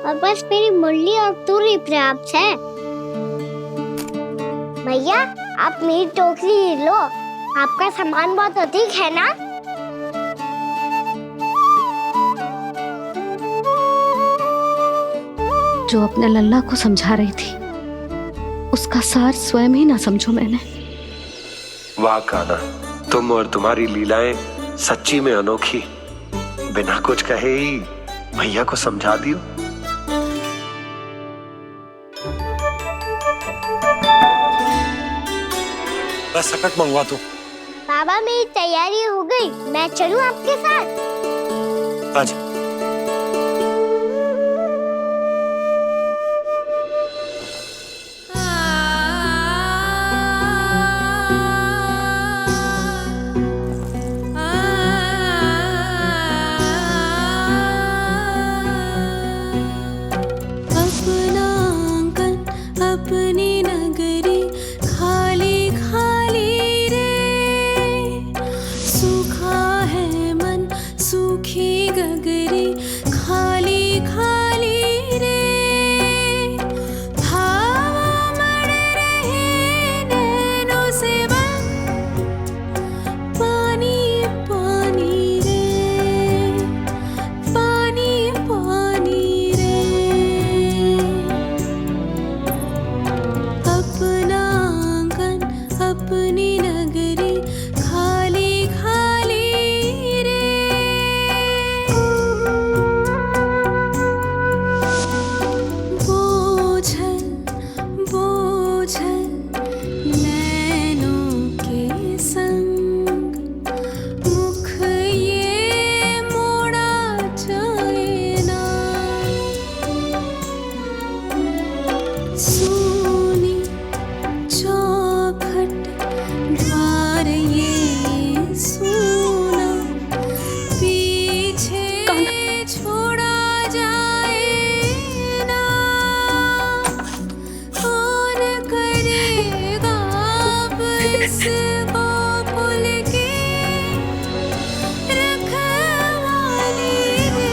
और बस मेरी मुरली और तुरी पर्याप्त है। भैया आप मेरी टोकरी लो, आपका सामान बहुत अधिक है ना। जो अपने लल्ला को समझा रही थी, उसका सार स्वयं ही ना समझो मैंने। वाह कान्हा, तुम और तुम्हारी लीलाएं सच्ची में अनोखी। बिना कुछ कहे ही भैया को समझा दियो। बस सकट मंगवा दो। बाबा मेरी तैयारी हो गई, मैं चलूं आपके साथ? आजा। अपना आंगन अपनी नगरी खाली खाली रे, सूखा है मन सूखी गगरी खाली खाली रे, भाव मर रहे नैनों से बन पानी पानी रे, पानी पानी रे। अपना आंगन अपनी नगरी खाली खाली रे। बोझल बोझल नैनों के संग मुख ये मोड़ा जाए ना, सोनी चौखट द्वार ये सोना पीछे छोड़ा जाए ना, कौन करेगा अब इस गोकुल की रखवाली रे।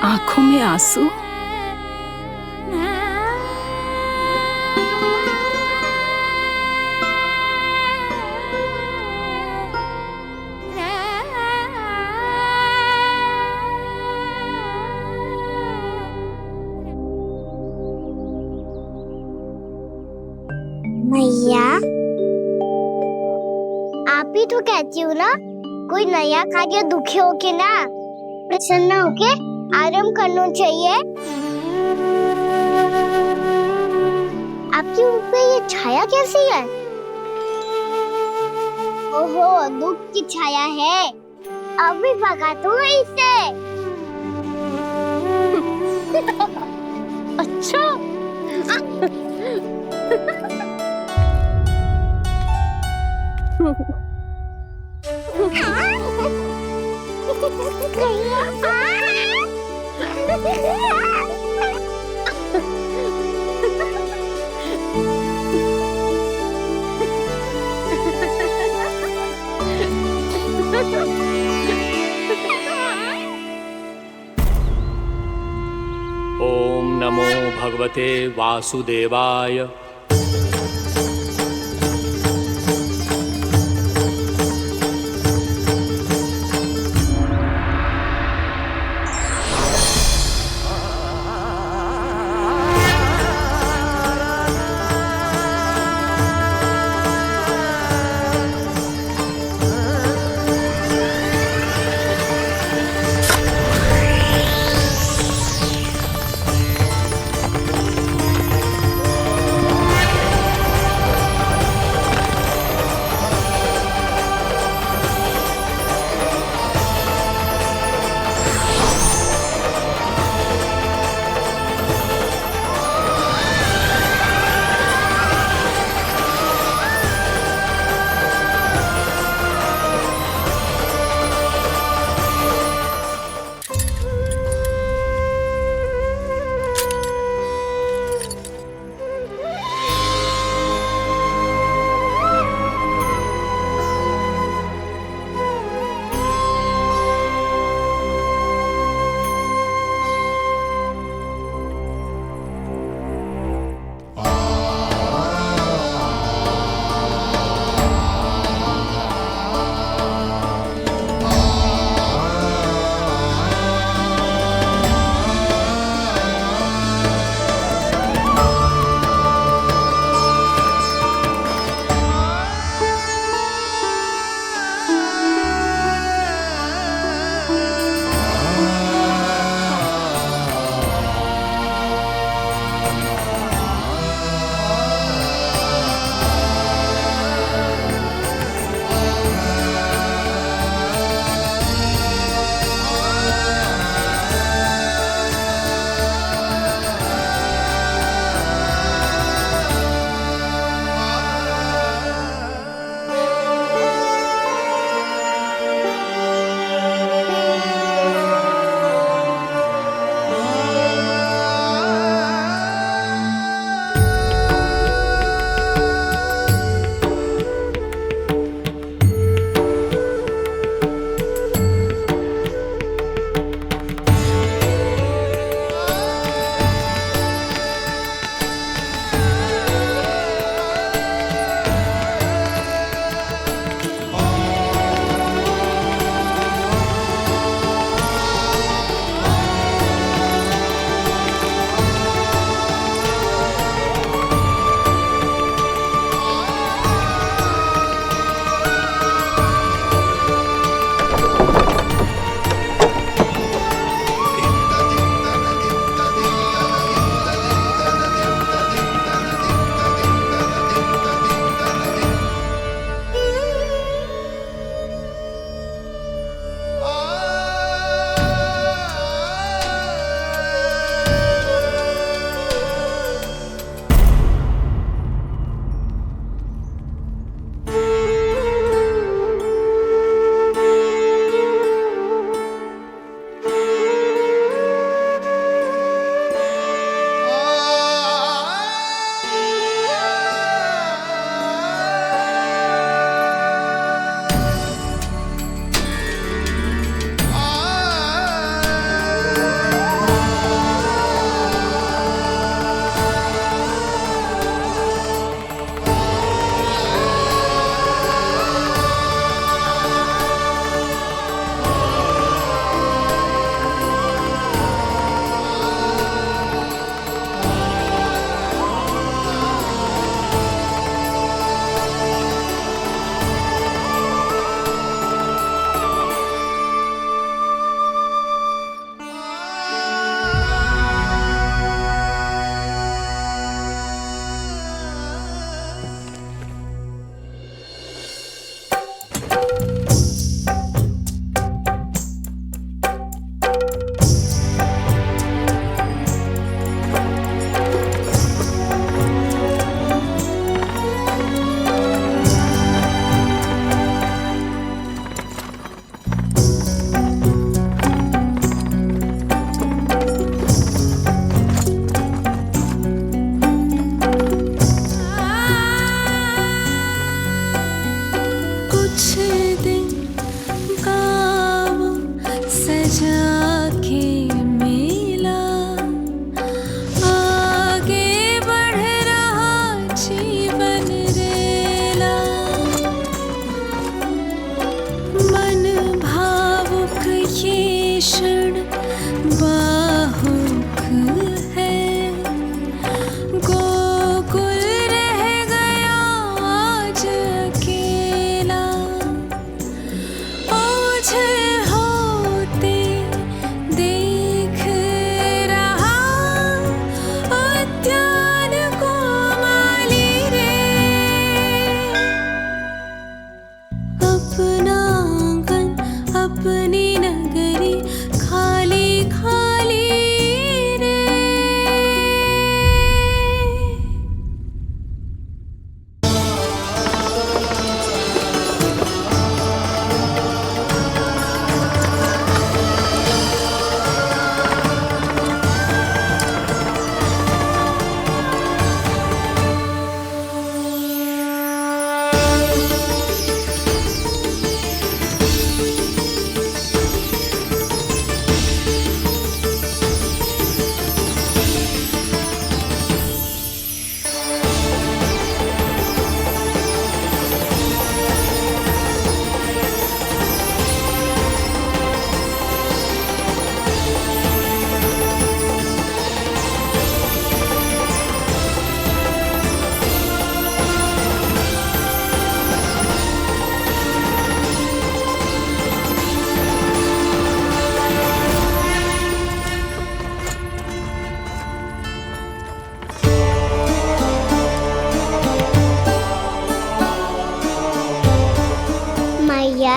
आंखों में आंसू। मैया, आप ही तो कहती हो ना, कोई नया कार्य दुखी होके ना प्रसन्न होके आराम करना चाहिए। आपकी मुख पे ये छाया कैसी है? ओहो, दुख की छाया है। अभी भगा दूं इसे। अच्छा। ओम नमो भगवते वासुदेवाय।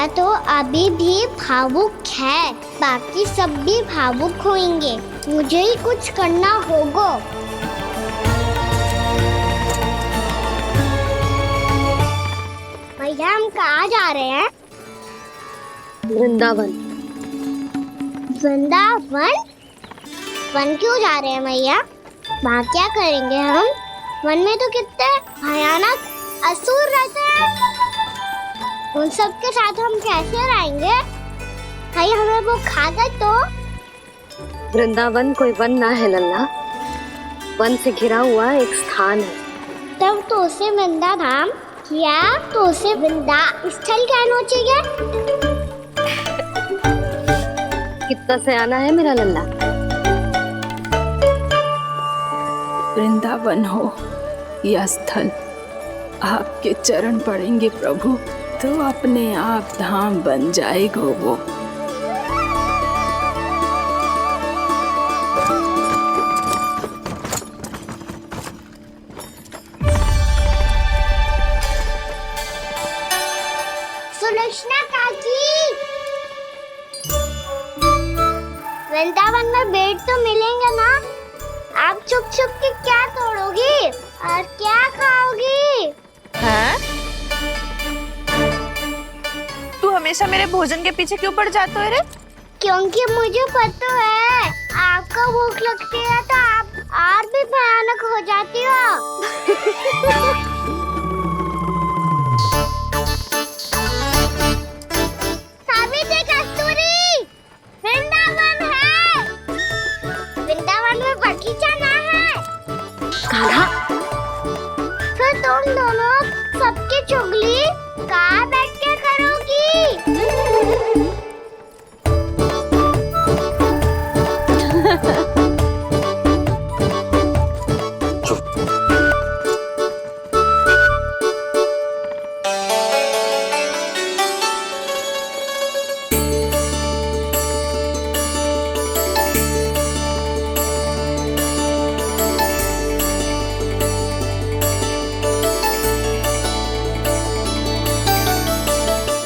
मैया तो अभी भी भावुक है, बाकी सब भी भावुक होंगे। मुझे ही कुछ करना होगा। भैया हम कहाँ जा रहे हैं? वृंदावन। वृंदावन? वन क्यों जा रहे हैं मैया? वहाँ क्या करेंगे हम? वन में तो कितने भयानक असुर रहते हैं। उन सब के साथ हम कैसे रहेंगे? भाई हमें वो खा गए तो? वृंदावन कोई वन ना है लल्ला, वन से घिरा हुआ एक स्थान है। तब तो उसे वृंदा धाम क्या तो उसे वृंदा स्थल कहना चाहिए। कितना सयाना है मेरा लल्ला। वृंदावन हो या स्थल, आपके चरण पड़ेंगे प्रभु तो अपने आप धाम बन जाएगा वो। सुलक्षणा काकी, वृंदावन में बेट तो मिलेंगे ना? आप छुप छुप के क्या तोड़ोगी और क्या खाओगी? हाँ? तू हमेशा मेरे भोजन के पीछे क्यों पड़ जाते हो रे? क्योंकि मुझे पता है आपको भूख लगती है तो आप और भी भयानक हो जाती हो। सावित्री, कस्तूरी, वृंदावन है। वृंदावन में बगीचा ना है। कान्हा, फिर तुम दोनों सबकी चुगली कहाँ बैठ के करोगी?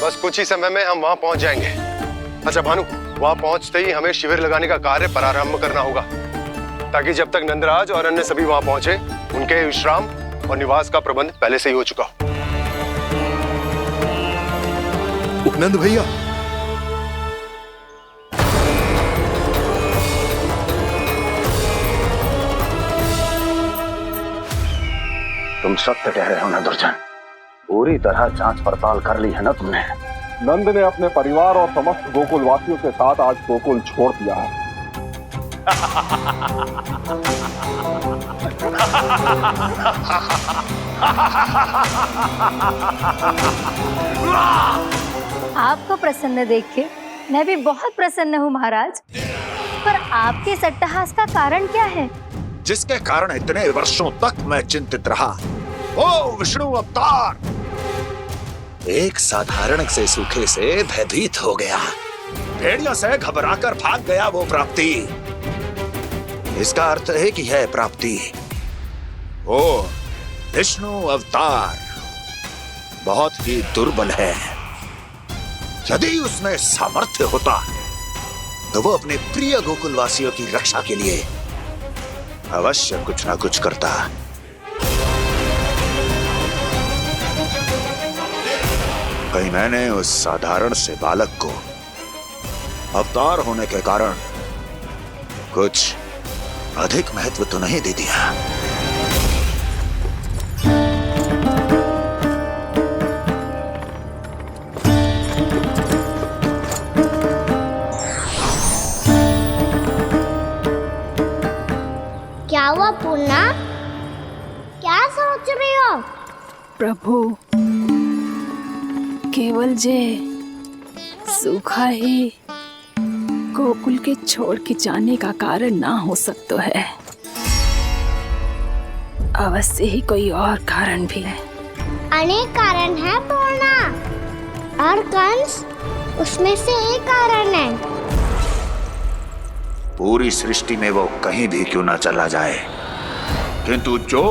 बस कुछ ही समय में हम वहां पहुंच जाएंगे। अच्छा भानु, वहां पहुंचते ही हमें शिविर लगाने का कार्य प्रारंभ करना होगा, ताकि जब तक नंदराज और अन्य सभी वहां पहुंचे उनके विश्राम और निवास का प्रबंध पहले से ही हो चुका हो। नंद भैया, तुम सत्य कह रहे हो ना दुर्जन? पूरी तरह जांच पड़ताल कर ली है ना तुमने? नंद ने अपने परिवार और समस्त गोकुल वासियों के साथ आज गोकुल छोड़ दिया है। आपको प्रसन्न देख के मैं भी बहुत प्रसन्न हूँ महाराज। पर आपके इस अट्टहास का कारण क्या है? जिसके कारण इतने वर्षों तक मैं चिंतित रहा। ओ विष्णु अवतार! एक साधारण से सूखे से भयभीत हो गया, भेड़ियों से घबराकर भाग गया वो प्राप्ति। इसका अर्थ है कि यह प्राप्ति ओ विष्णु अवतार बहुत ही दुर्बल है। यदि उसमें सामर्थ्य होता तो वो अपने प्रिय गोकुलवासियों की रक्षा के लिए अवश्य कुछ ना कुछ करता। कहीं मैंने उस साधारण से बालक को अवतार होने के कारण कुछ अधिक महत्व तो नहीं दे दिया। क्या हुआ पूर्णा? क्या सोच रही हो? प्रभु, केवल जे सूखा ही गोकुल के छोड़ के जाने का कारण ना हो सकता है, अवश्य ही कोई और कारण भी है। अनेक कारण है पूर्णा, और कंस उसमें से एक कारण है। पूरी सृष्टि में वो कहीं भी क्यों ना चला जाए, किंतु जो